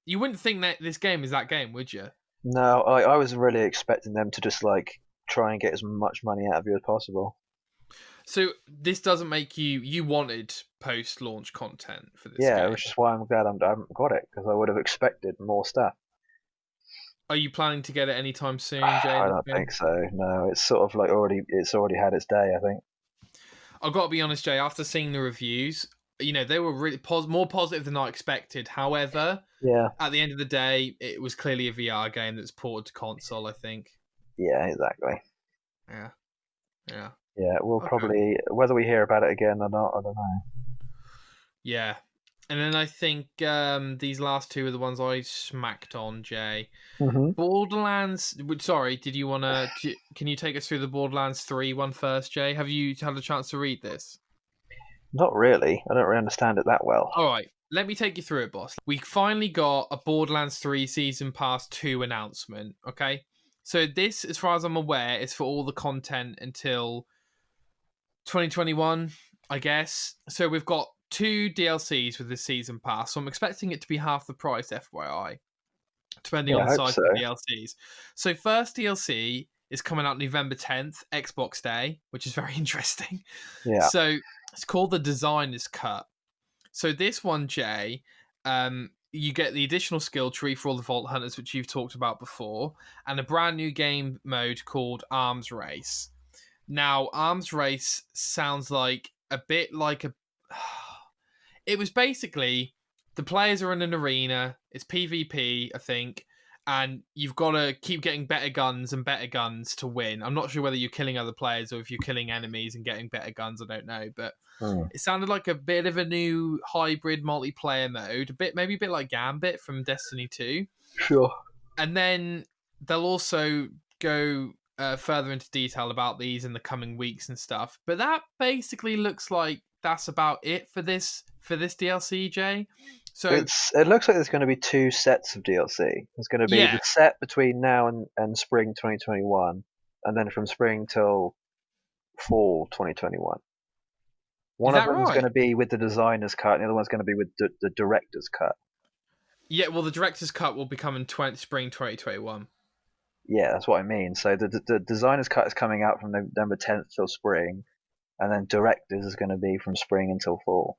you wouldn't think that this game is that game, would you? No, I was really expecting them to just like try and get as much money out of you as possible. So this doesn't make you wanted post-launch content for this Yeah, game. which is why I'm glad I haven't got it, because I would have expected more stuff. Are you planning to get it anytime soon, Jay? I don't think so. No, it's sort of like it's already had its day, I think. I've got to be honest, Jay. After seeing the reviews, they were really more positive than I expected. However, Yeah. at the end of the day, it was clearly a VR game that's ported to console, I think. Yeah, exactly. Yeah. Yeah, we'll probably, whether we hear about it again or not, I don't know. Yeah. And then I think these last two are the ones I smacked on, Jay. Mm-hmm. Borderlands. Sorry, did you want to? Can you take us through the Borderlands 3 one first, Jay? Have you had a chance to read this? Not really. I don't really understand it that well. All right, let me take you through it, boss. We finally got a Borderlands 3 Season Pass 2 announcement. Okay, so this, as far as I'm aware, is for all the content until 2021, I guess. So we've got 2 DLCs with this season pass, so I'm expecting it to be half the price, FYI, depending on the size of the DLCs. So first DLC is coming out November 10th, Xbox Day, which is very interesting. Yeah. So it's called the Designer's Cut. So this one, Jay, you get the additional skill tree for all the Vault Hunters, which you've talked about before, and a brand new game mode called Arms Race. Now, Arms Race sounds like a bit like a... It was basically, the players are in an arena, it's PvP, I think, and you've got to keep getting better guns and better guns to win. I'm not sure whether you're killing other players or if you're killing enemies and getting better guns, I don't know, but it sounded like a bit of a new hybrid multiplayer mode, maybe a bit like Gambit from Destiny 2. Sure. And then they'll also go further into detail about these in the coming weeks and stuff. But that basically looks like that's about it for this DLC, Jay. So it looks like there's going to be 2 sets of DLC. There's going to be the set between now and spring 2021, and then from spring till fall 2021. One of them is going to be with the designer's cut, and the other one's going to be with the director's cut. Yeah, well, the director's cut will be coming spring 2021. Yeah, that's what I mean. So the designer's cut is coming out from November 10th till spring, and then director's is going to be from spring until fall.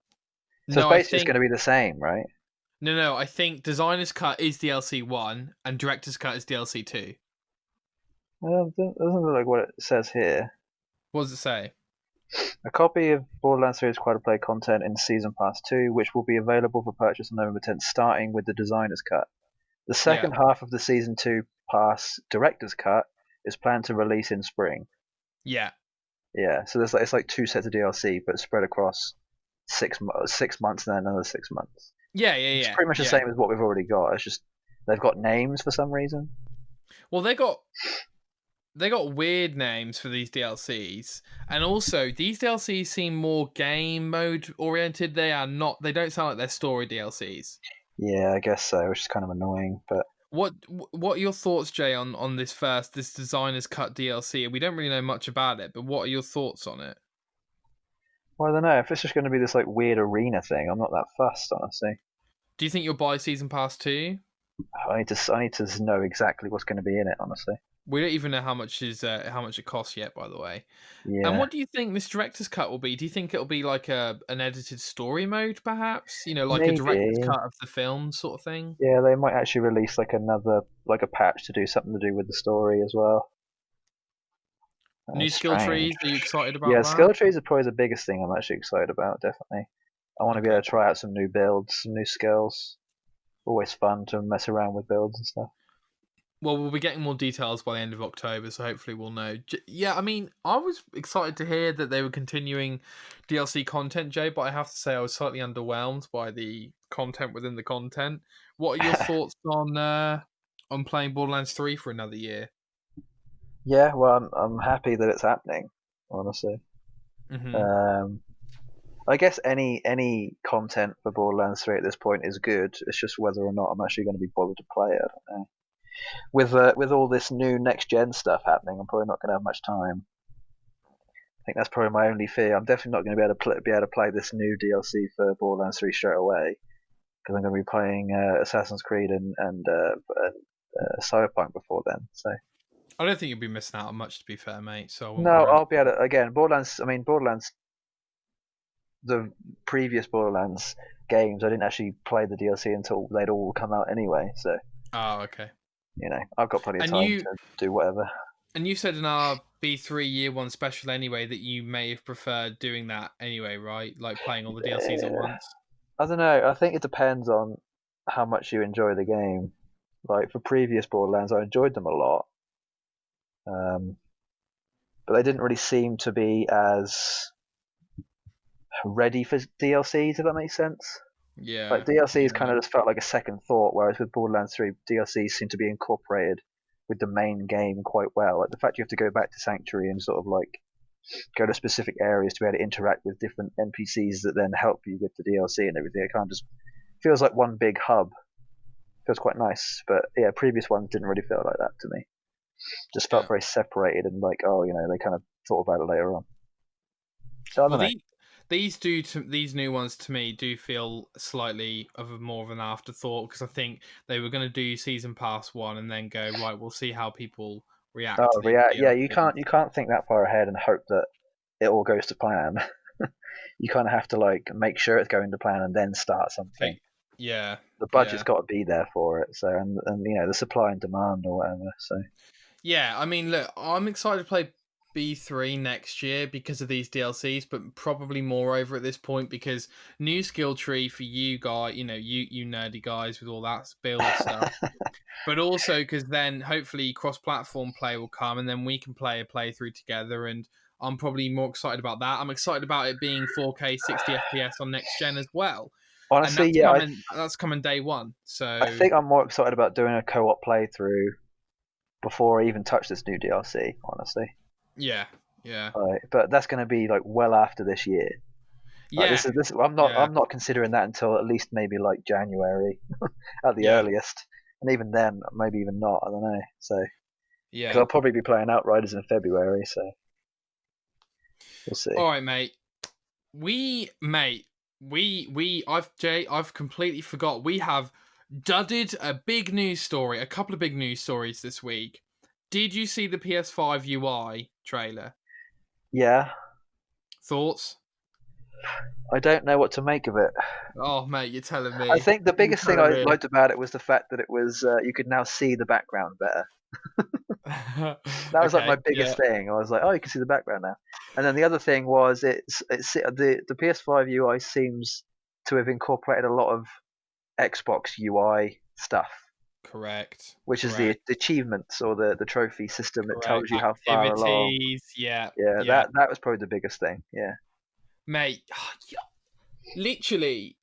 So it's basically going to be the same, right? No, I think designer's cut is DLC 1, and director's cut is DLC 2. Well, it doesn't look like what it says here. What does it say? A copy of Borderlands 3's quad-play content in Season Pass 2, which will be available for purchase on November 10th, starting with the designer's cut. The second half of the Season 2 Pass director's cut is planned to release in spring. Yeah. Yeah, so it's like 2 sets of DLC, but spread across 6 months and then another 6 months. Yeah. It's pretty much the same as what we've already got. It's just they've got names for some reason. Well, they got weird names for these DLCs, and also these DLCs seem more game mode oriented. They don't sound like they're story DLCs. Yeah, I guess so, which is kind of annoying. But what are your thoughts, Jay, on this designer's cut DLC? We don't really know much about it, but what are your thoughts on it? Well, I don't know. If it's just going to be this like weird arena thing, I'm not that fussed, honestly. Do you think you'll buy Season Pass 2? I need to know exactly what's going to be in it, honestly. We don't even know how much it costs yet, by the way. Yeah. And what do you think this director's cut will be? Do you think it'll be like an edited story mode, perhaps? Like maybe a director's cut of the film sort of thing? Yeah, they might actually release like a patch to do something to do with the story as well. New skill trees, are you excited about that? Yeah, skill trees are probably the biggest thing I'm actually excited about, definitely. I want to be able to try out some new builds, some new skills. Always fun to mess around with builds and stuff. Well, we'll be getting more details by the end of October, so hopefully we'll know. Yeah, I mean, I was excited to hear that they were continuing DLC content, Jay, but I have to say I was slightly underwhelmed by the content within the content. What are your thoughts on playing Borderlands 3 for another year? Yeah, well, I'm happy that it's happening, honestly. Mm-hmm. I guess any content for Borderlands 3 at this point is good. It's just whether or not I'm actually going to be bothered to play it. I don't know. With all this new next gen stuff happening, I'm probably not going to have much time. I think that's probably my only fear. I'm definitely not going to be able to play this new DLC for Borderlands 3 straight away because I'm going to be playing Assassin's Creed and Cyberpunk before then. So I don't think you'll be missing out on much, to be fair, mate. So I wouldn't no, worry. I'll be able to again. Borderlands. I mean, Borderlands. The previous Borderlands games, I didn't actually play the DLC until they'd all come out anyway. So Oh, okay. I've got plenty of time to do whatever. And you said in our B3 Year 1 special anyway that you may have preferred doing that anyway, right? Like playing all the DLCs at once. I don't know. I think it depends on how much you enjoy the game. Like for previous Borderlands, I enjoyed them a lot, but they didn't really seem to be as ready for DLCs. If that makes sense. Yeah. Like DLCs kind of just felt like a second thought, whereas with Borderlands 3, DLCs seem to be incorporated with the main game quite well. Like the fact you have to go back to Sanctuary and sort of like go to specific areas to be able to interact with different NPCs that then help you with the DLC and everything. It kind of just feels like one big hub. Feels quite nice, but yeah, previous ones didn't really feel like that to me. Just felt very separated and like, they kind of thought about it later on. So I don't know. These new ones to me do feel slightly more of an afterthought because I think they were going to do season pass 1 and then go right. We'll see how people react. Oh, react! Yeah, you can't think that far ahead and hope that it all goes to plan. You kind of have to like make sure it's going to plan and then start something. Yeah, the budget's got to be there for it. So and the supply and demand or whatever. So yeah, I mean, look, I'm excited to play B3 next year because of these DLCs, but probably more over at this point because new skill tree for you guys, you nerdy guys with all that build stuff, but also because then hopefully cross-platform play will come and then we can play a playthrough together, and I'm probably more excited about that. I'm excited about it being 4K 60 FPS on next gen as well. Honestly, that's coming day one. So I think I'm more excited about doing a co-op playthrough before I even touch this new DLC. Honestly. Yeah. But that's going to be like well after this year. Yeah. This. I'm not considering that until at least maybe like January, at the earliest, and even then, maybe even not. I don't know. So yeah, because I'll probably be playing Outriders in February. So we'll see. All right, mate. I've completely forgot. We have dudded a couple of big news stories this week. Did you see the PS5 UI trailer? Yeah. Thoughts? I don't know what to make of it. Oh, mate, you're telling me. I think the biggest thing I liked about it was the fact that it was you could now see the background better. That was like my biggest thing. I was like, oh, you can see the background now. And then the other thing was the PS5 UI seems to have incorporated a lot of Xbox UI stuff. Correct. Which is the achievements or the trophy system that tells you how far along. Yeah. That was probably the biggest thing. Yeah. Mate, literally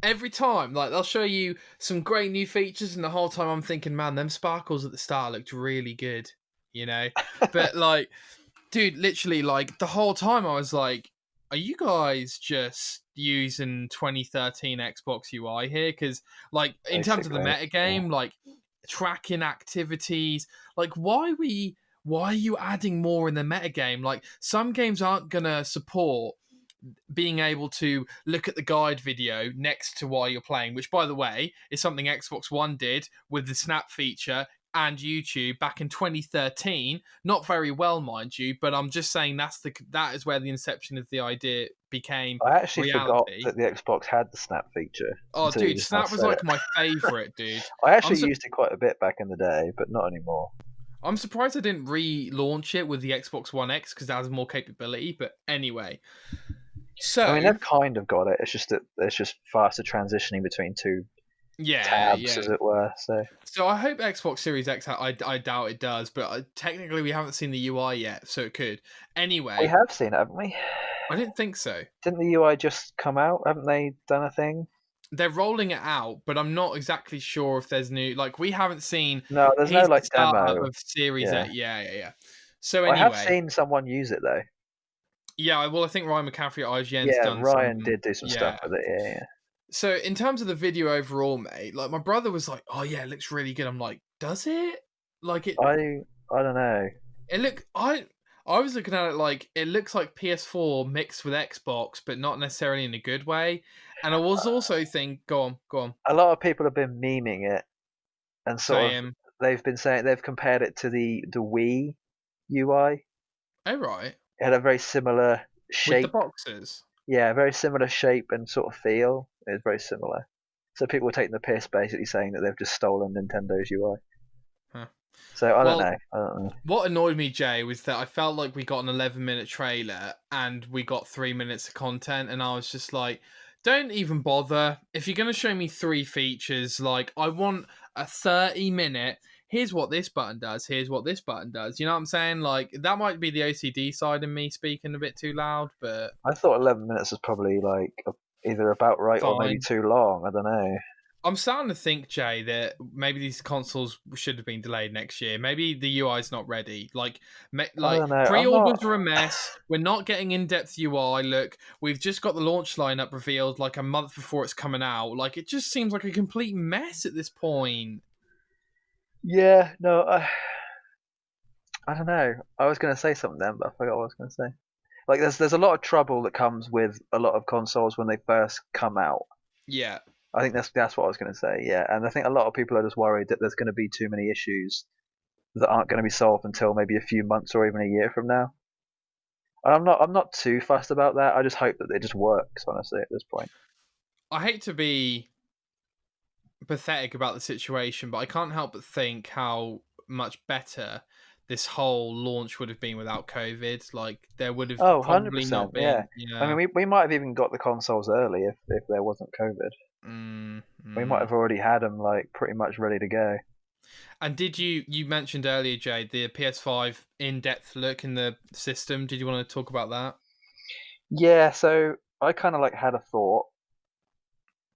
every time, like they'll show you some great new features, and the whole time I'm thinking, man, them sparkles at the start looked really good, But like, dude, literally, like the whole time I was like, are you guys just using 2013 Xbox UI here? Because like in terms of the metagame, like tracking activities, like why are you adding more in the metagame? Like some games aren't gonna support being able to look at the guide video next to while you're playing, which by the way is something Xbox One did with the snap feature and YouTube back in 2013. Not very well, mind you, but I'm just saying that is where the inception of the idea became I actually reality. forgot that the Xbox had the snap feature. Oh, dude, snap was like my favourite, dude. I actually used it quite a bit back in the day, but not anymore. I'm surprised I didn't relaunch it with the Xbox One X because that has more capability, but anyway. So I mean, they've kind of got it. It's just that it's just faster transitioning between two tabs, as it were. So I hope Xbox Series X. I doubt it does, but technically we haven't seen the UI yet, so it could. Anyway, we have seen it, haven't we? I didn't think so. Didn't the UI just come out? Haven't they done a thing? They're rolling it out, but I'm not exactly sure if there's new. Like we haven't seen. No, there's no like demo of Series X. Yeah. So anyway, I have seen someone use it though. Yeah, well, I think Ryan McCaffrey at IGN's Yeah, done Ryan some. did do some Yeah. stuff with it. Yeah. So in terms of the video overall, mate, like my brother was like, "Oh yeah, it looks really good." I'm like, "Does it?" Like it. I don't know. It look. I was looking at it like it looks like PS4 mixed with Xbox, but not necessarily in a good way. And I was also go on, A lot of people have been memeing it, and sort of saying, they've been saying they've compared it to the Wii UI. "Oh right, It had a very similar with the shape. boxes." Yeah, very similar shape and sort of feel. It's very similar. So people were taking the piss, basically saying that they've just stolen Nintendo's UI. Huh. So I don't Well, know. I don't know. what annoyed me, Jay, was that I felt like we got an 11-minute trailer and we got 3 minutes of content, and I was just like, don't even bother. If you're going to show me 3 features, like, I want a 30-minute, here's what this button does, here's what this button does. You know what I'm saying? Like, that might be the OCD side of me speaking a bit too loud, but I thought 11 minutes was probably like either about right or maybe fine. too long. I don't know. I'm starting to think, Jay, that maybe these consoles should have been delayed next year. Maybe the UI is not ready. Like I don't know. I'm pre-orders not. are a mess. We're not getting in-depth UI. Look, we've just got the launch lineup revealed like a month before it's coming out. Like it just seems like a complete mess at this point. Yeah, no. I don't know. I was going to say something then, but I forgot what I was going to say. Like, there's a lot of trouble that comes with a lot of consoles when they first come out. Yeah. I think that's what I was going to say. Yeah, and I think a lot of people are just worried that there's going to be too many issues that aren't going to be solved until maybe a few months or even a year from now. And I'm not too fussed about that. I just hope that it just works, honestly, at this point. I hate to be pathetic about the situation, but I can't help but think how much better this whole launch would have been without COVID. Like there would have Oh, probably 100%. not Yeah. been. I mean, we might have even got the consoles early if there wasn't COVID. Mm, We might mm. have already had them like pretty much ready to go. And did you mentioned earlier, Jade, the PS5 in-depth look in the system? Did you want to talk about that? Yeah, so I kind of like had a thought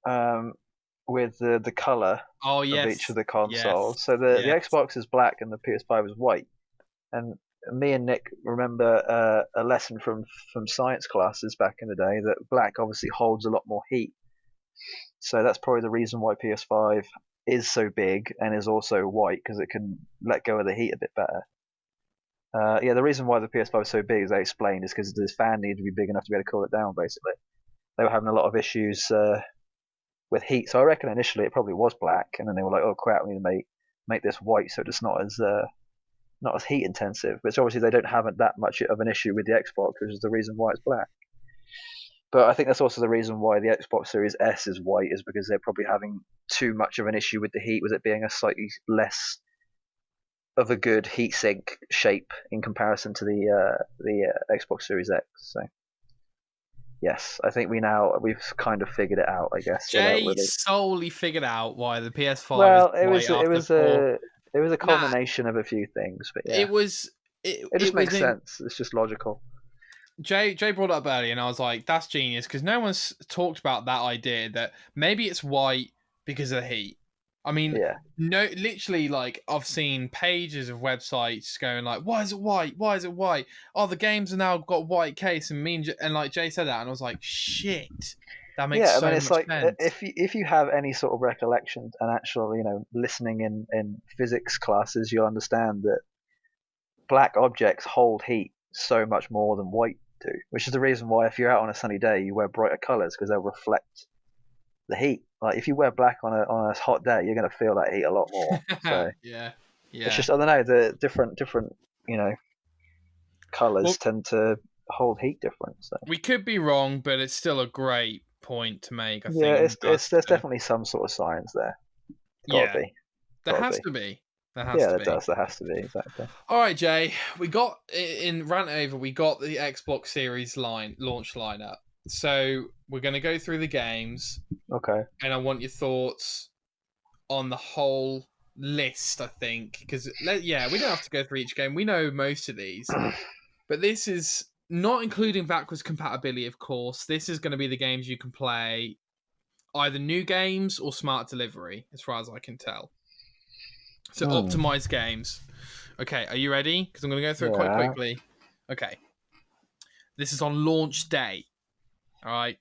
um, with the color Oh of each yes, of the yes, consoles. So the yes. Xbox is black and the PS5 is white. And me and Nick remember a lesson from science classes back in the day that black obviously holds a lot more heat. So that's probably the reason why PS5 is so big and is also white because it can let go of the heat a bit better. Yeah, the reason why the PS5 is so big, as I explained, is because this fan needed to be big enough to be able to cool it down. Basically, they were having a lot of issues with heat, so I reckon initially it probably was black, and then they were like, "Oh crap, we need to make this white so it's not as heat intensive." But obviously they don't have that much of an issue with the Xbox, which is the reason why it's black. But I think that's also the reason why the Xbox Series S is white, is because they're probably having too much of an issue with the heat, with it being a slightly less of a good heatsink shape in comparison to the Xbox Series X. So yes, I think we've kind of figured it out, I guess, without Jay really. solely figured out why the PS5 is Well, it white was it after was four. a Nah, culmination of a few things, but yeah, it was it just it was makes in sense. It's just logical. Jay brought it up earlier, and I was like, "That's genius," because no one's talked about that idea that maybe it's white because of the heat. I mean, Yeah, no, literally, like I've seen pages of websites going like, "Why is it white? Why is it white? Oh, the games have now got white case." And and like Jay said that, and I was like, "Shit, that makes yeah. I so mean, it's much like sense." if you have any sort of recollection and actual listening in physics classes, you'll understand that black objects hold heat so much more than white do, which is the reason why if you're out on a sunny day, you wear brighter colors because they'll reflect the heat. Like if you wear black on a hot day, you're going to feel that heat a lot more. So Yeah, it's yeah. just I don't know, the different you know Well, colors tend to hold heat different. So we could be wrong, but it's still a great point to make. I yeah, think in it's regards there's to definitely some sort of science there. Got to yeah, be, there got to has be. to be. There has Yeah, to there be. does. There has to be exactly. All right, Jay. We got in rant over. We got the Xbox Series launch lineup. So we're gonna go through the games, Okay. and I want your thoughts on the whole list. I think because yeah, we don't have to go through each game. We know most of these, but this is not including backwards compatibility. Of course, this is going to be the games you can play, either new games or smart delivery, as far as I can tell. So optimized games. Okay, are you ready? Because I'm going to go through it quite Yeah. quickly. Okay. This is on launch day. All right.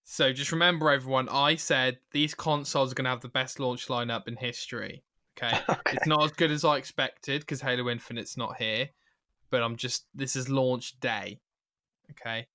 So just remember, everyone, I said these consoles are going to have the best launch lineup in history. Okay? Okay. It's not as good as I expected because Halo Infinite's not here. But this is launch day. Okay?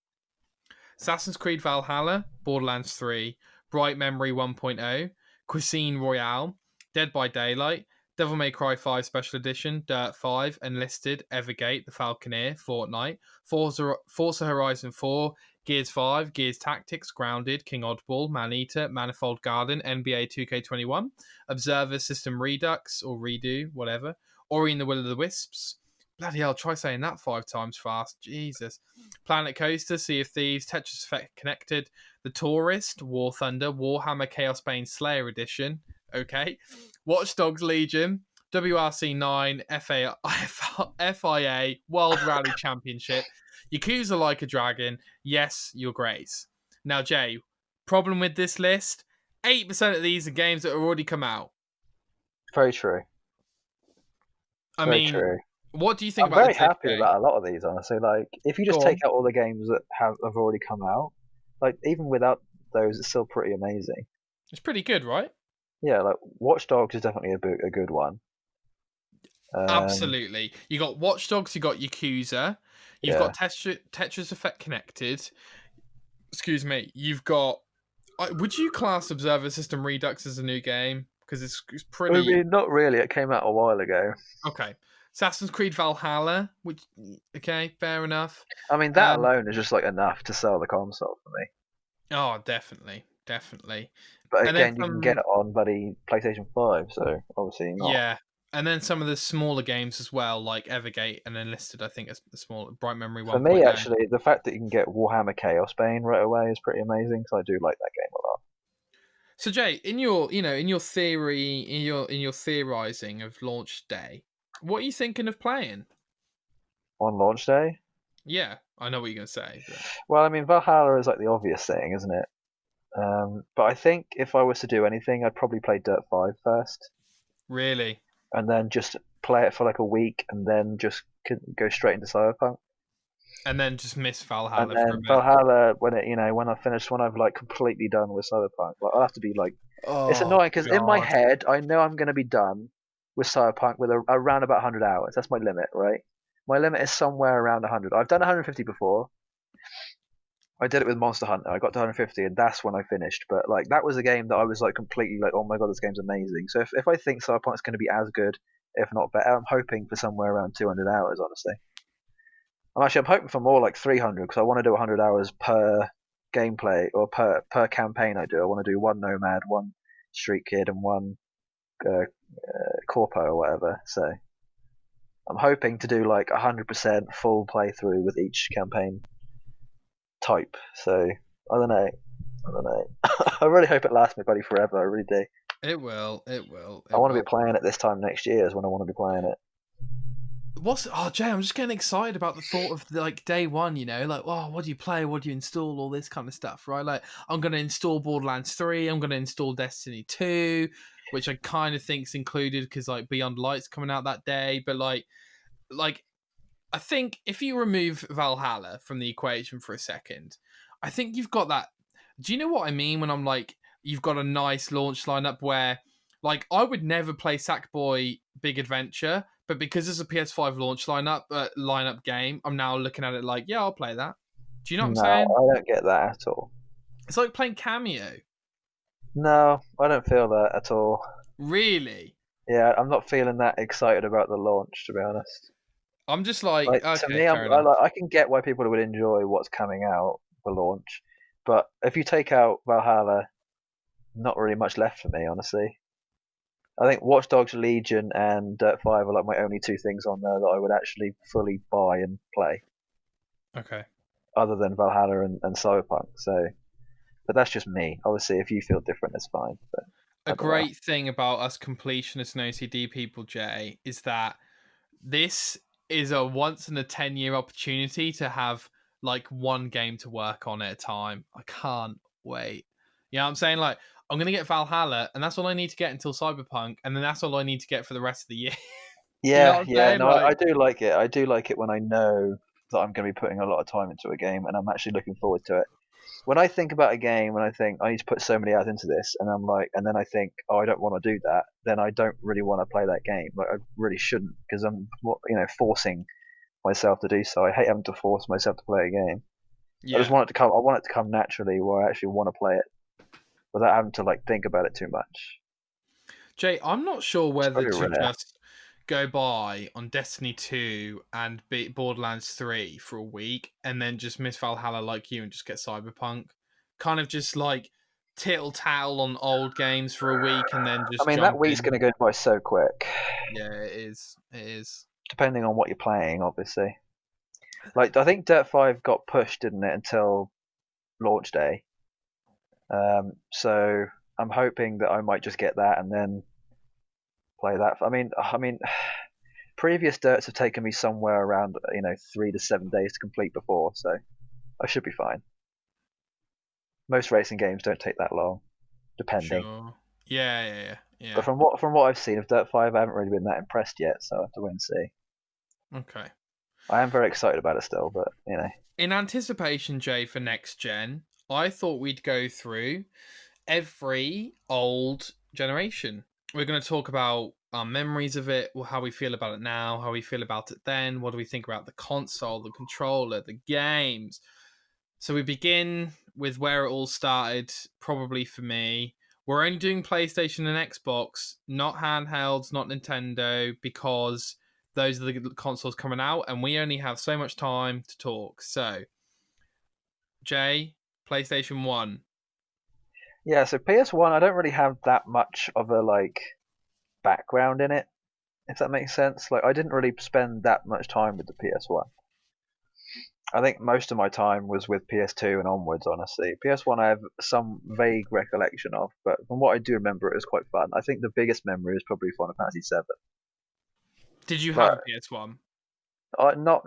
Assassin's Creed Valhalla, Borderlands 3, Bright Memory 1.0, Cuisine Royale, Dead by Daylight, Devil May Cry 5 Special Edition, Dirt 5, Enlisted, Evergate, The Falconeer, Fortnite, Forza Horizon 4, Gears 5, Gears Tactics, Grounded, King Oddball, Maneater, Manifold Garden, NBA 2K21, Observer System Redux, or Redo, whatever, Ori and the Will of the Wisps. Bloody hell, try saying that 5 times fast. Jesus. Planet Coaster, Sea of Thieves, Tetris Effect Connected, The Tourist, War Thunder, Warhammer Chaos Bane Slayer Edition. Okay. Watch Dogs Legion, WRC 9, FIA, World Rally Championship, Yakuza Like a Dragon, yes, Your Grace. Now, Jay, problem with this list, 8% of these are games that have already come out. Very true. Very true. What do you think I'm about very happy about a lot of these, honestly. Like, if you just take out all the games that have already come out, like, even without those, it's still pretty amazing. It's pretty good, right? Yeah, like, Watch Dogs is definitely a good one. Absolutely. You got Watch Dogs, you got Yakuza, you've got Tetris Effect Connected. Excuse me. You've got... would you class Observer System Redux as a new game? Because it's pretty... I mean, not really. It came out a while ago. Okay. Assassin's Creed Valhalla, which... Okay, fair enough. I mean, that alone is just, like, enough to sell the console for me. Oh, definitely. Definitely. But again, you can get it on bloody PlayStation 5, so obviously not. Yeah. And then some of the smaller games as well, like Evergate and Enlisted, I think, is the small Bright Memory 1. For me, actually, the fact that you can get Warhammer Chaos Bane right away is pretty amazing, because I do like that game a lot. So Jay, in your theory, in your theorizing of launch day, what are you thinking of playing on launch day? Yeah, I know what you're gonna say. But... Well, I mean, Valhalla is like the obvious thing, isn't it? But I think if I was to do anything, I'd probably play Dirt 5 first. Really? And then just play it for like a week, and then just go straight into Cyberpunk. And then just miss Valhalla. And then Valhalla, when I've like completely done with Cyberpunk, like I'll have to be like, it's annoying because in my head I know I'm going to be done with Cyberpunk with around about 100 hours. That's my limit, right? My limit is somewhere around 100. I've done 150 before. I did it with Monster Hunter. I got to 150, and that's when I finished. But like that was a game that I was like completely like, oh my god, this game's amazing. So if I think Cyberpunk's going to be as good, if not better, I'm hoping for somewhere around 200 hours, honestly. I'm hoping for more like 300 because I want to do 100 hours per gameplay or per campaign I do. I want to do one Nomad, one Street Kid, and one Corpo or whatever. So I'm hoping to do like 100% full playthrough with each campaign type. So I don't know. I really hope it lasts me, buddy, forever. I really do. It will. I want to be playing it this time next year. Is when I want to be playing it. Jay, I'm just getting excited about the thought of like day one, you know, like, oh, what do you play? What do you install? All this kind of stuff, right? Like, I'm going to install Borderlands 3. I'm going to install Destiny 2, which I kind of think's included because like Beyond Light's coming out that day. But like, I think if you remove Valhalla from the equation for a second, I think you've got that. Do you know what I mean when I'm like, you've got a nice launch lineup where, like, I would never play Sackboy Big Adventure, but because it's a PS5 launch lineup game, I'm now looking at it like, yeah, I'll play that. Do you know what I'm saying? No, I don't get that at all. It's like playing Cameo. No, I don't feel that at all. Really? Yeah, I'm not feeling that excited about the launch, to be honest. I'm just like okay, to me, I can get why people would enjoy what's coming out for launch, but if you take out Valhalla, not really much left for me, honestly. I think Watch Dogs Legion and Dirt 5 are like my only two things on there that I would actually fully buy and play. Okay. Other than Valhalla and Cyberpunk, so. But that's just me. Obviously, if you feel different, it's fine. But a great thing about us completionists and OCD people, Jay, is that this is a once in a 10-year opportunity to have like one game to work on at a time. I can't wait. You know what I'm saying? Like, I'm going to get Valhalla, and that's all I need to get until Cyberpunk, and then that's all I need to get for the rest of the year. Yeah, you know I do like it. I do like it when I know that I'm going to be putting a lot of time into a game, and I'm actually looking forward to it. When I think about a game, when I think I need to put so many hours into this, and I'm like, and then I think, oh, I don't want to do that, then I don't really want to play that game. Like I really shouldn't, because I'm, forcing myself to do so. I hate having to force myself to play a game. I just Yeah. want it to come. I want it to come naturally, where I actually want to play it without having to like think about it too much. Jay, I'm not sure It's whether very to rare. just go by on Destiny 2 and beat Borderlands 3 for a week and then just miss Valhalla like you and just get Cyberpunk. Kind of just like tittle tattle on old games for a week and then I just mean, that jump week's in. going to go by so quick, Yeah, it is. It is. depending on what you're playing, obviously. Like, I think Dirt 5 got pushed, didn't it, until launch day. So I'm hoping that I might just get that and then play that. I mean, previous Dirts have taken me somewhere around 3 to 7 days to complete before, so I should be fine. Most racing games don't take that long, depending. Sure. Yeah. But from what I've seen of Dirt 5, I haven't really been that impressed yet, so I have to wait and see. Okay. I am very excited about it still, but In anticipation, Jay, for next gen, I thought we'd go through every old generation. We're going to talk about our memories of it, how we feel about it now, how we feel about it then, what do we think about the console, the controller, the games. So we begin with where it all started, probably for me. We're only doing PlayStation and Xbox, not handhelds, not Nintendo, because those are the consoles coming out, and we only have so much time to talk. So, Jay, PlayStation 1. yeah. So PS1, I don't really have that much of a background in it, if that makes sense. Like, I didn't really spend that much time with the PS1. I think most of my time was with PS2 and onwards, honestly. PS1 I have some vague recollection of, but from what I do remember, it was quite fun. I think the biggest memory is probably Final Fantasy VII. Did you have But a PS1? no,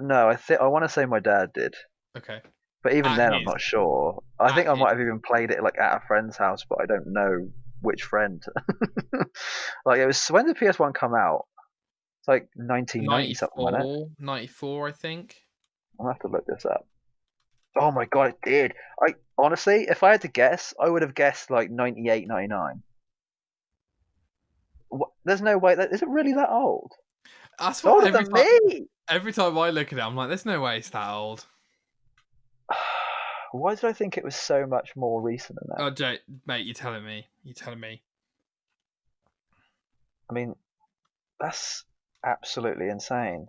I want to say my dad did, Okay. but even At then I'm his. not sure. I At think I his. might have even played it like at a friend's house, but I don't know which friend. Like, it was, when did PS1 come out? It's like 1990 something, wasn't it? 94, I think. I'll have to look this up. Oh my god, it did. I honestly, if I had to guess, I would have guessed like 98, 99. There's no way that is it really that old? That's It's what older than me. every time I look at it, I'm like, there's no way it's that old. Why did I think it was so much more recent than that? Oh, Jay, mate, you're telling me. You're telling me. I mean, that's absolutely insane.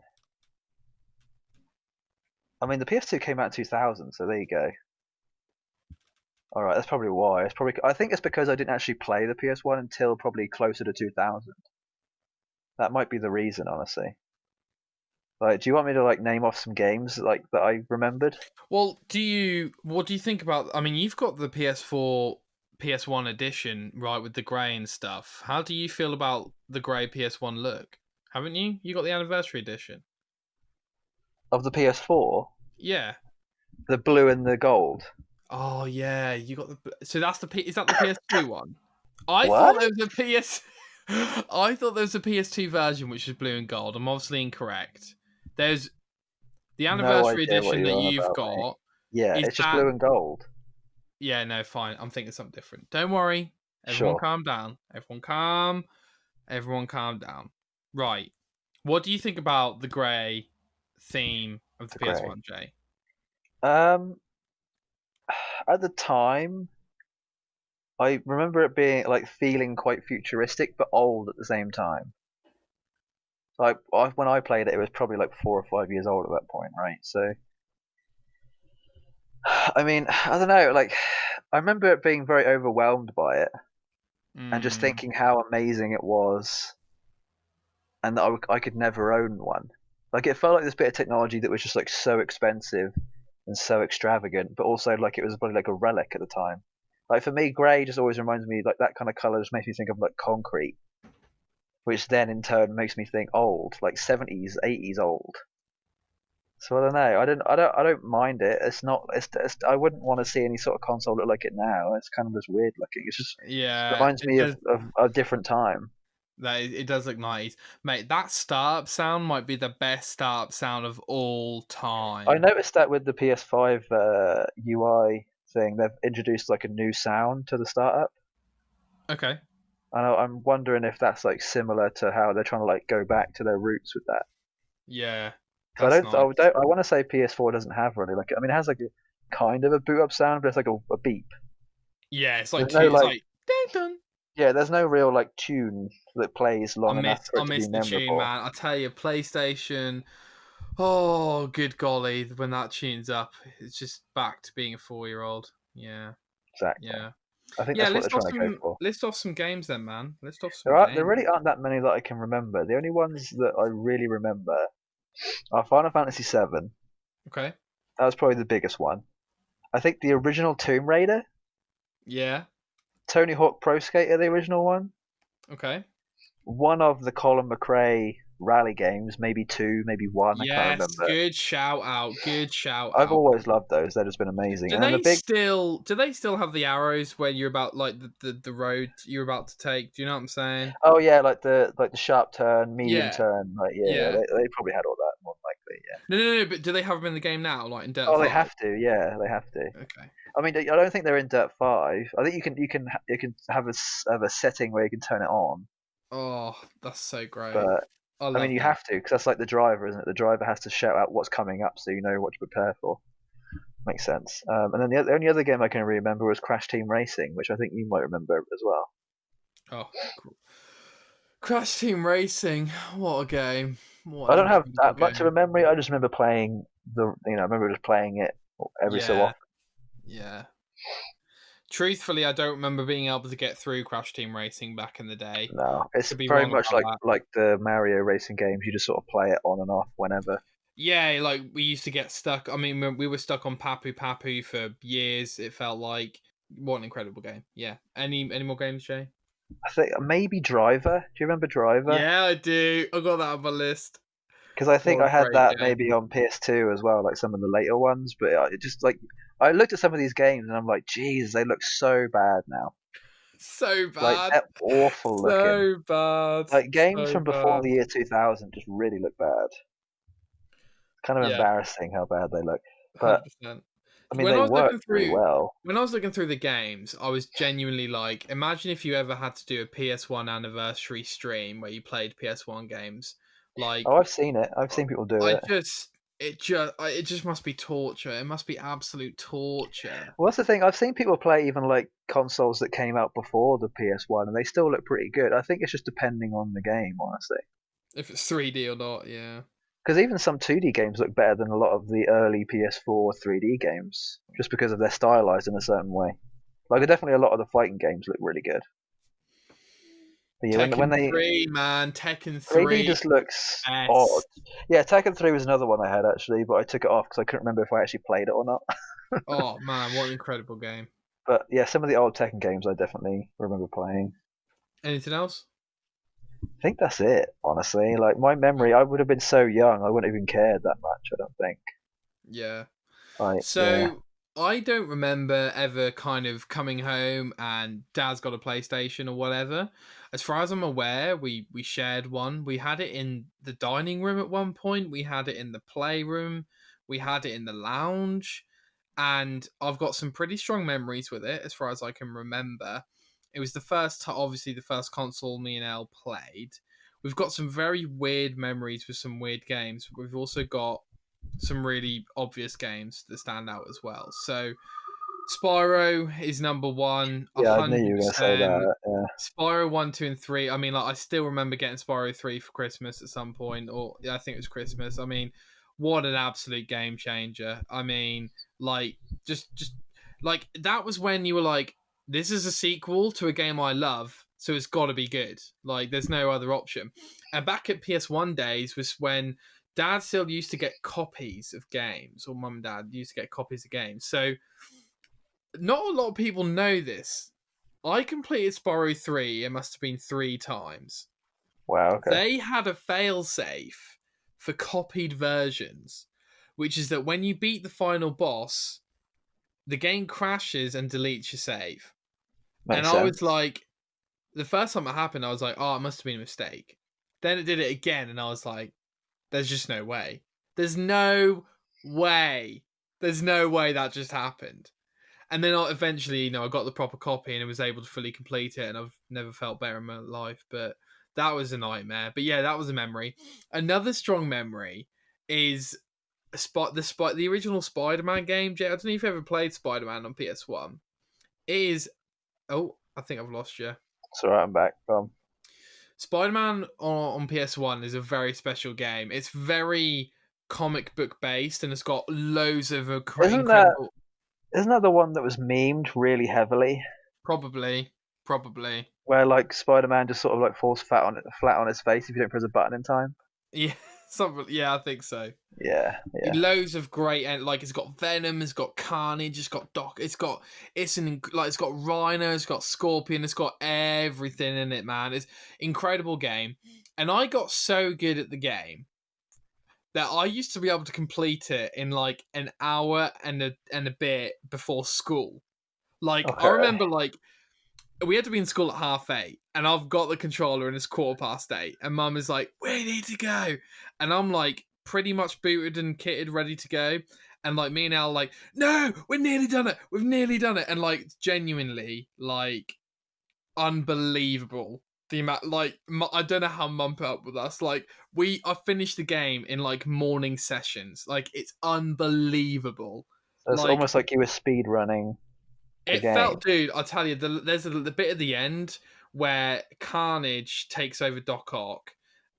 I mean, the PS2 came out in 2000, so there you go. All right, that's probably why. I think it's because I didn't actually play the PS1 until probably closer to 2000. That might be the reason, honestly. Like, do you want me to name off some games that I remembered? Well, what do you think about? I mean, you've got the PS4, PS1 edition, right, with the grey and stuff. How do you feel about the grey PS1 look? Haven't you? You got the anniversary edition. Of the PS4, Yeah. the blue and the gold. Oh yeah, you got the. So that's is that the PS2 one? I What? thought there was a PS. I thought there was a PS2 version which was blue and gold. I'm obviously incorrect. There's the No anniversary idea what edition that you're on you've about, mate. got. Yeah, Is it's just that? blue and gold. Yeah, no, fine. I'm thinking something different. Don't worry. Everyone, Sure. calm down. Everyone, calm down. Right. What do you think about the grey theme of the The grey. PS1, Jay? Um, at the time, I remember it being feeling quite futuristic but old at the same time. When I played it, it was probably like 4 or 5 years old at that point, right? So, I mean, I don't know. I remember it being very overwhelmed by it and just Mm, thinking how amazing it was, and that I could never own one. Like, it felt like this bit of technology that was just so expensive and so extravagant, but also it was probably like a relic at the time. Like, for me, grey just always reminds me, that kind of color just makes me think of concrete, which then in turn makes me think old, like 70s, 80s old. So I don't know. I don't mind it. It's not. I wouldn't want to see any sort of console look like it now. It's kind of just weird looking. It just yeah. reminds me of a different time. It does look nice, mate. That startup sound might be the best startup sound of all time. I noticed that with the PS5 UI thing, they've introduced like a new sound to the startup. Okay. And I'm wondering if that's like similar to how they're trying to like go back to their roots with that. Yeah, Because that's nice. I want to say PS4 doesn't have really like, I mean, it has like a kind of a boot up sound, but it's like a beep. Yeah, it's like There's no it's like, like ding dong. yeah, there's no real like tune that plays long enough for I it to be miss the tune, memorable. man. I tell you, PlayStation. Oh, good golly, when that tune's up, it's just back to being a 4-year-old. Yeah, Exactly. yeah, I think yeah. that's what they're trying to go for. List off some games then, man. List off some There games. really aren't that many that I can remember. The only ones that I really remember are Final Fantasy VII. Okay. That was probably the biggest one. I think the original Tomb Raider, Yeah. Tony Hawk Pro Skater, the original one. Okay. One of the Colin McRae rally games, maybe two, maybe one. I can't Yes, remember. good shout out. Good shout I've out. always loved those. They've just been amazing. Do they still have the arrows when you're about like the road you're about to take? Do you know what I'm saying? Oh yeah, like the sharp turn, medium Yeah. turn. Like yeah, Yeah. they probably had all that more than likely. Yeah. No. But do they have them in the game now, like in Dirt Oh, they 5? have to. Yeah, they have to. Okay. I mean, I don't think they're in Dirt 5. I think you can have a setting where you can turn it on, Oh, that's so great. but I I love mean you that. have to because that's like the driver, isn't it? The driver has to shout out what's coming up so you know what to prepare for. Makes sense. And then the only other game I can remember was Crash Team Racing, which I think you might remember as well. Oh, cool. Crash Team Racing. What a game. What I an don't have incredible that much of game. a memory. I just remember playing I remember just playing it every so often. Yeah. Truthfully, I don't remember being able to get through Crash Team Racing back in the day. No, it's Could be very wrong much about that. like the Mario racing games. You just sort of play it on and off whenever. Yeah, like we used to get stuck. I mean, we were stuck on Papu Papu for years. It felt like what an incredible game. Yeah. Any more games, Jay? I think maybe Driver. Do you remember Driver? Yeah, I do. I got that on my list. Because I think What I a had great that game. maybe on PS2 as well, like some of the later ones. But it just like I looked at some of these games and I'm like, geez, they look so bad now. So Like bad. they're awful looking. So bad. Like games So from before bad. the year 2000 just really look bad. It's kind of Yeah, embarrassing how bad they look. But 100%. I mean, When they I was work looking really through well. when I was looking through the games, I was genuinely like, imagine if you ever had to do a PS1 anniversary stream where you played PS1 games. Like, Oh, I've seen it. I've seen people do I it. just it just must be torture. It must be absolute torture. Well, that's the thing. I've seen people play even like consoles that came out before the PS1, and they still look pretty good. I think it's just depending on the game, honestly. If it's 3D or not, yeah. Because even some 2D games look better than a lot of the early PS4 3D games, just because of they're stylized in a certain way. Like, definitely a lot of the fighting games look really good. But yeah, when Tekken they 3, man, Tekken 3D 3, just looks odd. S. Yeah, Tekken 3 was another one I had actually, but I took it off because I couldn't remember if I actually played it or not. Oh man, what an incredible game. But yeah, some of the old Tekken games I definitely remember playing. Anything else? I think that's it, honestly. Like my memory, I would have been so young, I wouldn't have even cared that much. I don't think. Yeah. Like, yeah. So I don't remember ever kind of coming home and Dad's got a PlayStation or whatever. As far as I'm aware, we shared one. We had it in the dining room at one point. We had it in the playroom. We had it in the lounge. And I've got some pretty strong memories with it, as far as I can remember. It was obviously the first console me and Elle played. We've got some very weird memories with some weird games. We've also got some really obvious games that stand out as well. So Spyro is number one, Yeah, I knew you were going to say 100%. that. Yeah. Spyro 1, 2, and 3. I mean, like, I still remember getting Spyro 3 for Christmas at some point, or yeah, I think it was Christmas. I mean, what an absolute game changer. I mean, like, just like that was when you were like, this is a sequel to a game I love, so it's got to be good. Like, there's no other option. And back at PS1 days was when Dad still used to get copies of games, or Mum and Dad used to get copies of games. So, not a lot of people know this. I completed Spyro 3, it must have been 3 times. Wow. Okay. They had a failsafe for copied versions, which is that when you beat the final boss, the game crashes and deletes your save. Makes And I sense. was like, the first time it happened, I was like, oh, it must have been a mistake. Then it did it again, and I was like, there's just no way. There's no way. There's no way that just happened. And then eventually, I got the proper copy and I was able to fully complete it, and I've never felt better in my life. But that was a nightmare. But yeah, that was a memory. Another strong memory is the original Spider-Man game. Jay, I don't know if you ever played Spider-Man on PS1. It is... Oh, I think I've lost you. It's alright, I'm back. Spider-Man on PS1 is a very special game. It's very comic book based, and it's got loads of incredible... Isn't that the one that was memed really heavily? Probably. Where like Spider-Man just sort of like falls flat on his face if you don't press a button in time. Yeah, yeah, I think so. Yeah. Loads of great, and like it's got Venom, it's got Carnage, it's got Doc, it's got Rhino, it's got Scorpion, it's got everything in it, man. It's incredible game, and I got so good at the game that I used to be able to complete it in like an hour and a bit before school. Like okay. I remember like we had to be in school at 8:30, and I've got the controller and it's 8:15, and Mum is like, we need to go, and I'm like pretty much booted and kitted, ready to go, and like me and Al like, no, we've nearly done it, and like genuinely like unbelievable the amount, like I don't know how Mum put up with us. Like I finished the game in like morning sessions. Like it's unbelievable. So it's almost like you were speed running. It felt, dude, I'll tell you, there's the bit at the end where Carnage takes over Doc Ock,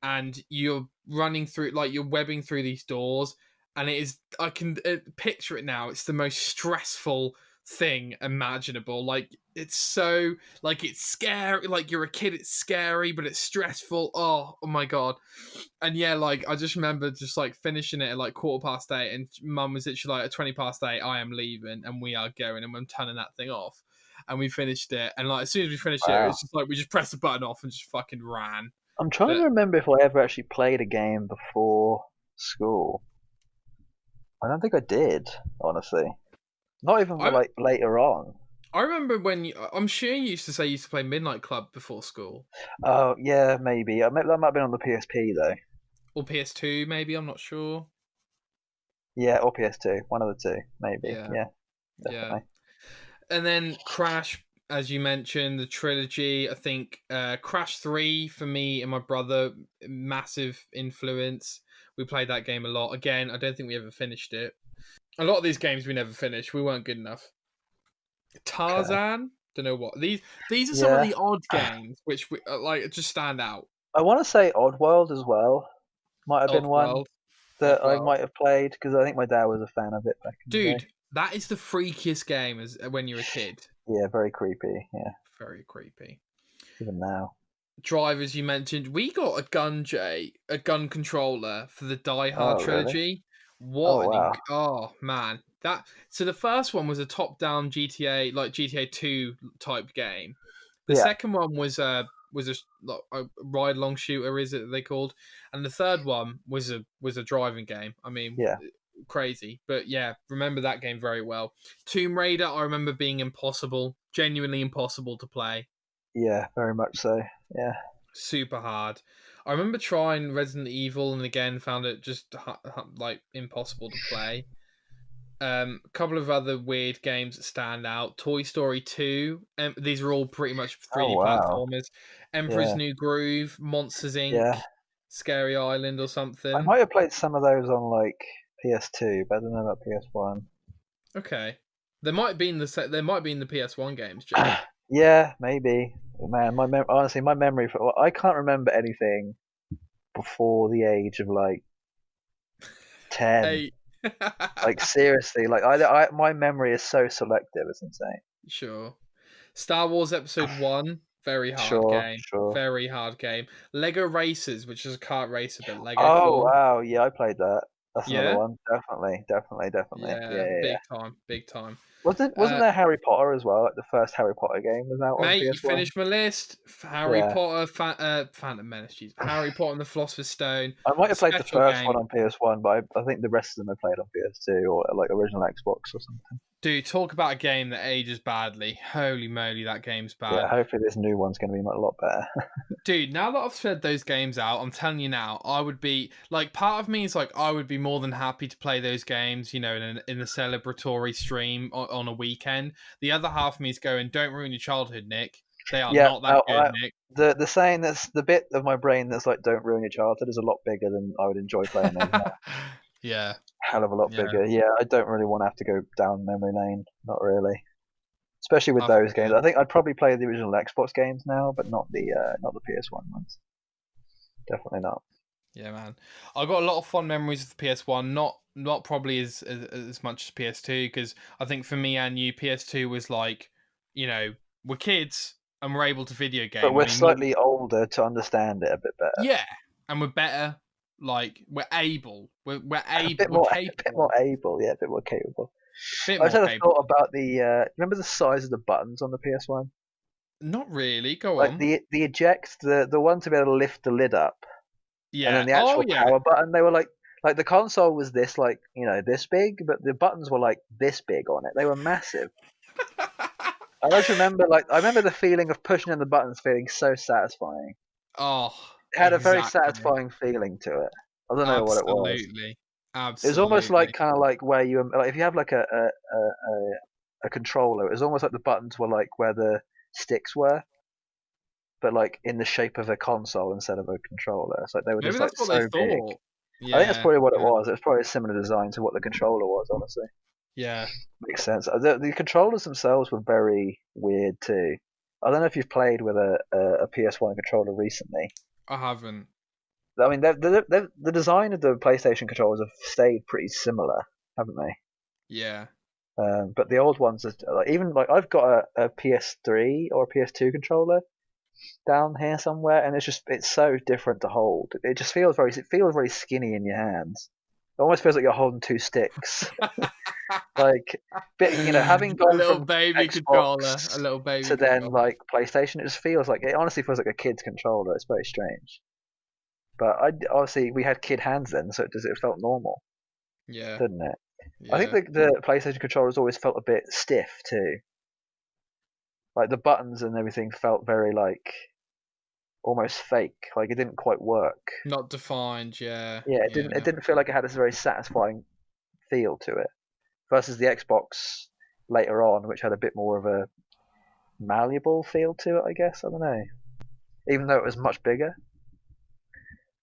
and you're running through, like, you're webbing through these doors, and it is, I can picture it now, it's the most stressful thing imaginable. Like, it's so, like, it's scary, like, you're a kid, it's scary, but it's stressful. Oh my god. And yeah, like, I just remember just like finishing it at like 8:15, and Mum was literally like, at 8:20, I am leaving and we are going, and I'm turning that thing off. And we finished it, and like as soon as we finished it, it was just like we just pressed the button off and just fucking ran. I'm trying to remember if I ever actually played a game before school. I don't think I did, honestly. Not even like later on. I remember when I'm sure you used to say you used to play Midnight Club before school. Oh yeah, maybe. That might have been on the PSP though. Or PS2, maybe. I'm not sure. Yeah, or PS2. One of the two, maybe. Yeah, definitely. Yeah. And then Crash, as you mentioned, the trilogy. I think Crash 3 for me and my brother, massive influence. We played that game a lot. Again, I don't think we ever finished it. A lot of these games we never finished. We weren't good enough. Tarzan, don't know what these are some of the odd games which we, like just stand out. I want to say Oddworld as well. Might have been one that I might have played because I think my dad was a fan of it back in the day. That is the freakiest game as when you're a kid. Yeah, very creepy. Yeah, very creepy. Even now. Drivers, you mentioned. We got a gun controller for the Die Hard trilogy. Really? Oh man, so the first one was a top-down GTA, like GTA 2 type game. The second one was a ride-along shooter, is it they called, and the third one was a driving game. I mean, crazy, but yeah, remember that game very well. Tomb Raider, I remember being impossible, genuinely impossible to play. Yeah, very much so. Yeah, super hard. I remember trying Resident Evil and again found it just like impossible to play. A couple of other weird games that stand out. Toy Story 2. These are all pretty much 3D platformers. Emperor's New Groove, Monsters Inc., Scary Island or something. I might have played some of those on like PS2, but I don't know about PS1. Okay, they might be in the PS1 games, Joe. Yeah, maybe. Man, honestly, my memory I can't remember anything before the age of like 10. 8. Like seriously, like my memory is so selective, it's insane. Sure. Star Wars Episode 1, very hard game. Sure. Very hard game. Lego Racers, which is a kart racer, but Lego. Oh wow, yeah, I played that. That's another one. Definitely. Yeah, big time. Wasn't Uh, there Harry Potter as well? Like the first Harry Potter game was out on Mate, you PS1. finished my list. Harry Yeah, Potter, Phantom Menace. Jeez. Harry Potter and the Philosopher's Stone. I might A have played the special first one game. on PS1, but I think the rest of them I played on PS2 or like original Xbox or something. Dude, talk about a game that ages badly. Holy moly, that game's Yeah, bad. hopefully this new one's going to be a lot better. Dude, now that I've said those games out, I'm telling you now, I would be like, part of me is like, I would be more than happy to play those games, you know, in a celebratory stream on a weekend. The other half of me is going, don't ruin your childhood, Nick. They are Yeah, not that good, Nick. the saying that's the bit of my brain that's like "don't ruin your childhood" is a lot bigger than I would enjoy playing those now. Yeah, Hell of a lot yeah, bigger. Yeah, I don't really want to have to go down memory lane. Not really. Especially with I those feel games. you. I think I'd probably play the original Xbox games now, but not the PS1 ones. Definitely not. Yeah, man. I got a lot of fond memories of the PS1. Not probably as much as PS2, because I think for me and you, PS2 was like, you know, we're kids and we're able to video But game. I we're mean, slightly older to understand it a bit better. yeah, and we're better. Like we're able. We're able. We're A bit more capable. able, yeah, a bit more capable. Bit I just more had a capable. thought about remember the size of the buttons on the PS1? Not really. Go Like on. the eject, the one to be able to lift the lid up, and Yeah. then the Oh actual yeah. power button, they were like the console was this like, this big, but the buttons were like this big on it. They were massive. I just remember I remember the feeling of pushing in the buttons feeling so satisfying. Oh, It had a very exactly. satisfying feeling to it. I don't know what it was. Absolutely. It was almost Absolutely. like kind of like where you like if you have like a controller, it was almost like the buttons were like where the sticks were, but like in the shape of a console instead of a controller. It's like they were Maybe just that's like what they so big. thought. I think that's Yeah. probably what it Yeah. was. It was probably a similar design to what the controller was. Honestly, Yeah. makes sense. The controllers themselves were very weird too. I don't know if you've played with a PS1 controller recently. I haven't. I mean, the design of the PlayStation controllers have stayed pretty similar, haven't they? Yeah. But the old ones, even like I've got a PS3 or a PS2 controller down here somewhere, and it's so different to hold. It feels very skinny in your hands. It almost feels like you're holding two sticks. Like, having A gone little from baby controller. A Xbox little baby to then controller. like PlayStation, it honestly feels like a kid's controller. It's very strange. But obviously we had kid hands then, so it felt normal, Yeah. didn't it? I think Yeah. the PlayStation controllers always felt a bit stiff too. Like the buttons and everything felt very like almost fake. Like it didn't quite work. Not defined. Yeah. Yeah, it Yeah. didn't feel like it had this very satisfying feel to it. Versus the Xbox later on, which had a bit more of a malleable feel to it, I guess. I don't know. Even though it was much bigger.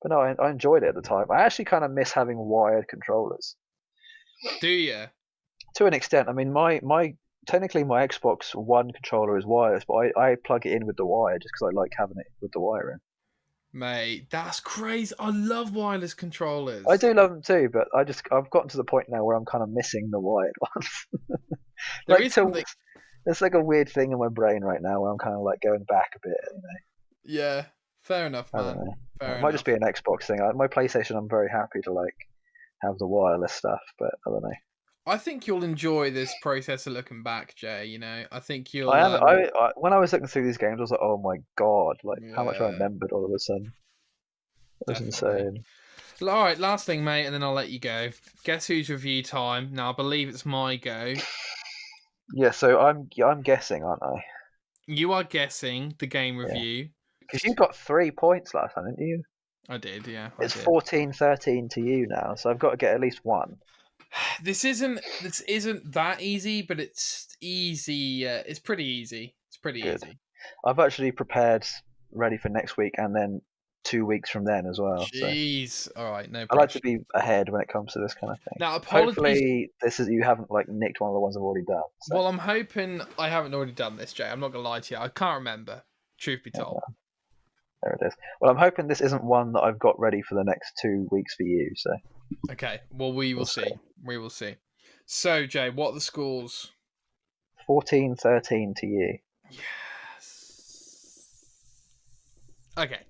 But no, I enjoyed it at the time. I actually kind of miss having wired controllers Do you? to an extent. I mean, my technically my Xbox One controller is wireless, but I plug it in with the wire just because I like having it with the wire in. Mate, that's crazy. I love wireless I controllers. do love them too, but I've gotten to the point now where I'm kind of missing the wired ones. There like is to something. It's like a weird thing in my brain right now where I'm kind of like going back a bit. Yeah. Fair enough, I don't man. know. Fair It might just be enough. an Xbox thing. My PlayStation, I'm very happy to like have the wireless stuff, but I don't know. I think you'll enjoy this process of looking back, Jay. You know, I think I you'll. am. When I was looking through these games, I was like, oh my god, like how much I Yeah, remembered all of a sudden. It was definitely. insane. All right, last thing, mate, and then I'll let you go. Guess who's review time? Now, I believe it's my go. Yeah, so I'm guessing, aren't I? You are guessing the game Yeah, review. because you got 3 points last time, didn't you? I did, yeah, I It's did. 14-13 to you now, so I've got to get at least one. This isn't that easy, but it's easy. It's pretty easy. It's pretty Good. easy. I've actually prepared, ready for next week, and then 2 weeks from then as well. So Jeez. All right, no I like to pressure. be ahead when it comes to this kind of thing. Now, apologies. Hopefully, you haven't like nicked one of the ones I've already done. So Well, I'm hoping I haven't already done this, Jay. I'm not gonna lie to you. I can't remember. Truth be yeah, told. there it is. Well, I'm hoping this isn't one that I've got ready for the next 2 weeks for you. So Okay. Well, we will we'll see. see. We will see. So, Jay, what are the scores? 14-13 to you. Yes. Okay.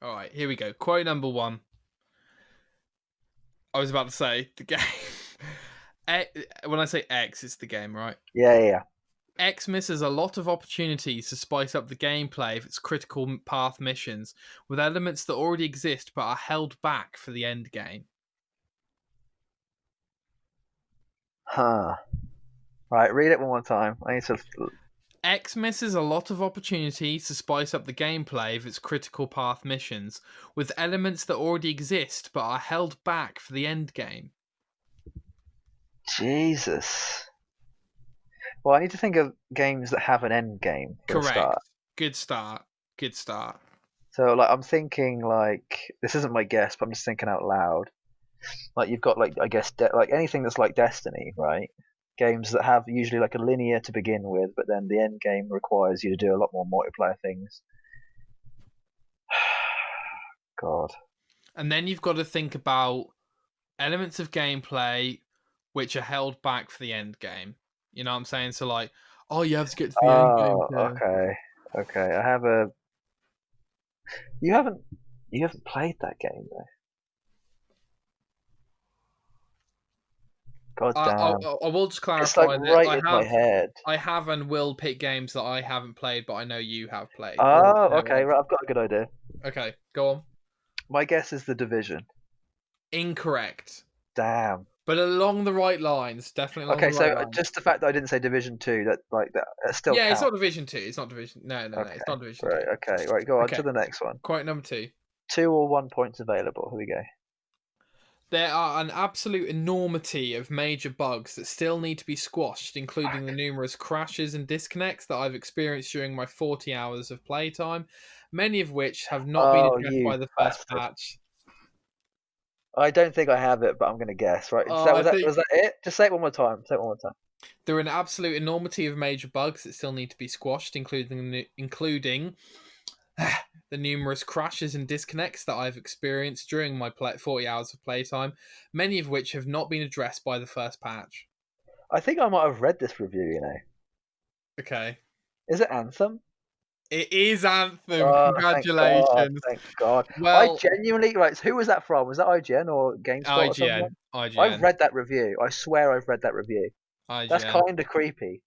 All right. Here we go. Quote number one. I was about to say the game. When I say X, it's the game, right? Yeah. X misses a lot of opportunities to spice up the gameplay of its critical path missions with elements that already exist but are held back for the end game. Huh. Right, read it one more time. I need to. X misses a lot of opportunities to spice up the gameplay of its critical path missions with elements that already exist but are held back for the end game. Jesus. Well, I need to think of games that have an end game for a Correct. start. Good start. Good start. So, like, I'm thinking, like, this isn't my guess, but I'm just thinking out loud. Like, you've got, like, I guess, like anything that's like Destiny, right? Games that have usually like a linear to begin with, but then the end game requires you to do a lot more multiplayer things. God. And then you've got to think about elements of gameplay which are held back for the end game. You know what I'm saying? So like, oh, you have to get to the end game. Oh, okay. I have a. You haven't. You haven't played that game though. God damn. I will just It's like clarify that right in my head. I have and will pick games that I haven't played, but I know you have played. Oh, okay. Right, I've got a good idea. Okay, go on. My guess is The Division. Incorrect. Damn. But along the right lines, definitely along the right lines. Just the fact that I didn't say Division 2, that still Yeah, counts. It's not Division 2. It's not Division. No, Okay. It's not Division Right. 2. Okay. Right. Go on to the next one. Quote number 2. 2 or 1 points available. Here we go. There are an absolute enormity of major bugs that still need to be squashed, including the numerous crashes and disconnects that I've experienced during my 40 hours of playtime, many of which have not been addressed by the first patch. I don't think I have it, but I'm going to guess. Right? Was that it? Just say it one more time. Say it one more time. There are an absolute enormity of major bugs that still need to be squashed, including the numerous crashes and disconnects that I've experienced during my 40 hours of playtime, many of which have not been addressed by the first patch. I think I might have read this review, you know. Okay. Is it Anthem? It is Anthem. Oh, congratulations. Thank God. Well, I genuinely, right, who was that from? Was that IGN or GameSpot or something? IGN. I've read that review. I swear I've read that review. IGN. That's kind of creepy.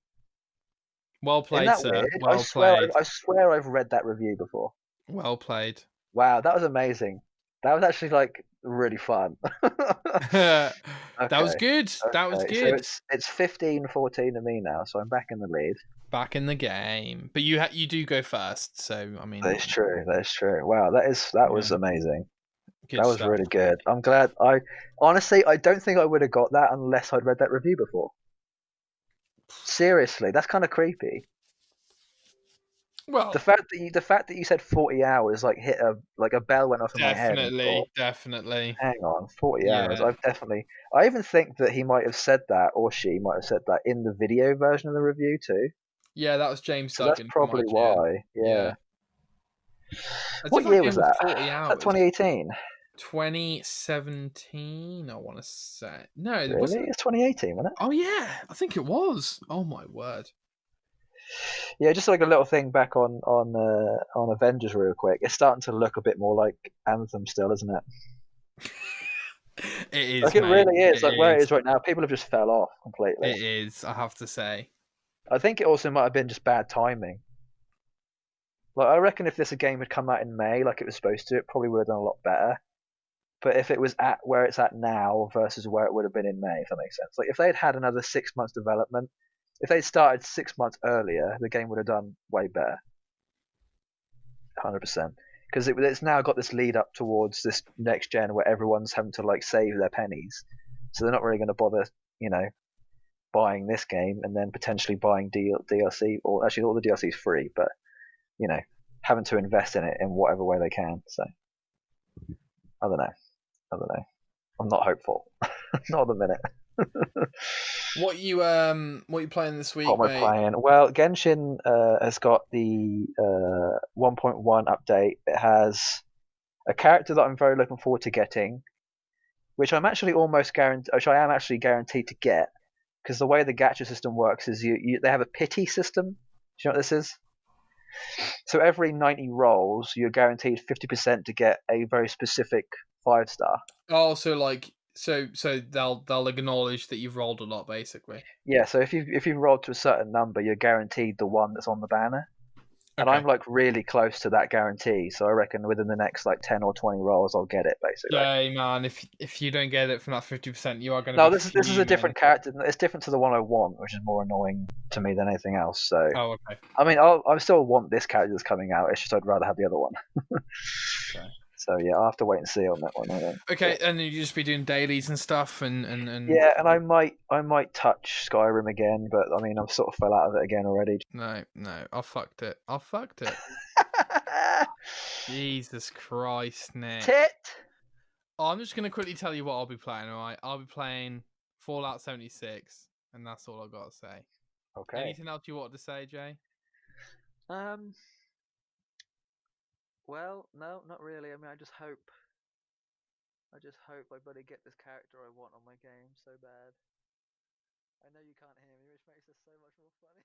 Well played, sir. Weird? Well played. I swear I've read that review before. Well played. Wow, that was amazing. That was actually like really fun. That was good. That was good. So it's 15-14 to me now, so I'm back in the lead. Back in the game, but you do go first. So I mean, that's true. Wow, that was amazing. Good that was stuff. Really good. I'm glad. I honestly, I don't think I would have got that unless I'd read that review before. Seriously, that's kind of creepy. Well, the fact that you said 40 hours hit a bell went off in my head. Definitely. Hang on, 40 hours. I even think that he might have said that, or she might have said that in the video version of the review too. Yeah, that was James So Duggan. That's probably why. Yeah. What year was that? 40 hours. That 2018. 2017, I want to say. No, really? It's 2018, wasn't it? Oh yeah, I think it was. Oh my word. Yeah, just like a little thing back on Avengers real quick. It's starting to look a bit more like Anthem still, isn't it? It is. Like it really is. Where it is right now, people have just fell off completely. It is, I have to say. I think it also might have been just bad timing. Like I reckon if this game had come out in May like it was supposed to, it probably would have done a lot better. But if it was at where it's at now versus where it would have been in May, if that makes sense. Like if they'd had another 6 months development, if they'd started 6 months earlier, the game would have done way better. 100%. Because it's now got this lead up towards this next gen where everyone's having to save their pennies. So they're not really going to bother, buying this game and then potentially buying DLC, or actually all the DLC is free, but having to invest in it in whatever way they can. So I don't know. I'm not hopeful. Not at the minute. What you playing this week? What am I playing? Well, Genshin has got the 1.1 update. It has a character that I'm very looking forward to getting, which I'm actually guaranteed to get, because the way the gacha system works is they have a pity system. Do you know what this is? So every 90 rolls, you're guaranteed 50% to get a very specific 5-star. Oh, so So they'll acknowledge that you've rolled a lot, basically. Yeah, so if you rolled to a certain number, you're guaranteed the one that's on the banner. And I'm Okay. like really close to that guarantee, so I reckon within the next like 10 or 20 rolls, I'll get it basically. Yeah, man. If you don't get it from that 50%, you are going to No, be this is a fuming. different character. It's different to the one I want, which is more annoying to me than anything else. So Oh, okay. I mean, I still want this character that's coming out. It's just I'd rather have the other one. Okay. So yeah, I'll have to wait and see on that one. I think. Okay, and you just be doing dailies and stuff, and Yeah, and I might touch Skyrim again, but I mean, I've sort of fell out of it again already. no, I fucked it. Jesus Christ, Nick. Tit. Oh, I'm just gonna quickly tell you what I'll be playing. All right, I'll be playing Fallout 76, and that's all I've got to say. Okay. Anything else you wanted to say, Jay? Well, no, not really. I mean, I just hope I bloody get this character I want on my game so bad. I know you can't hear me, which makes this so much more funny.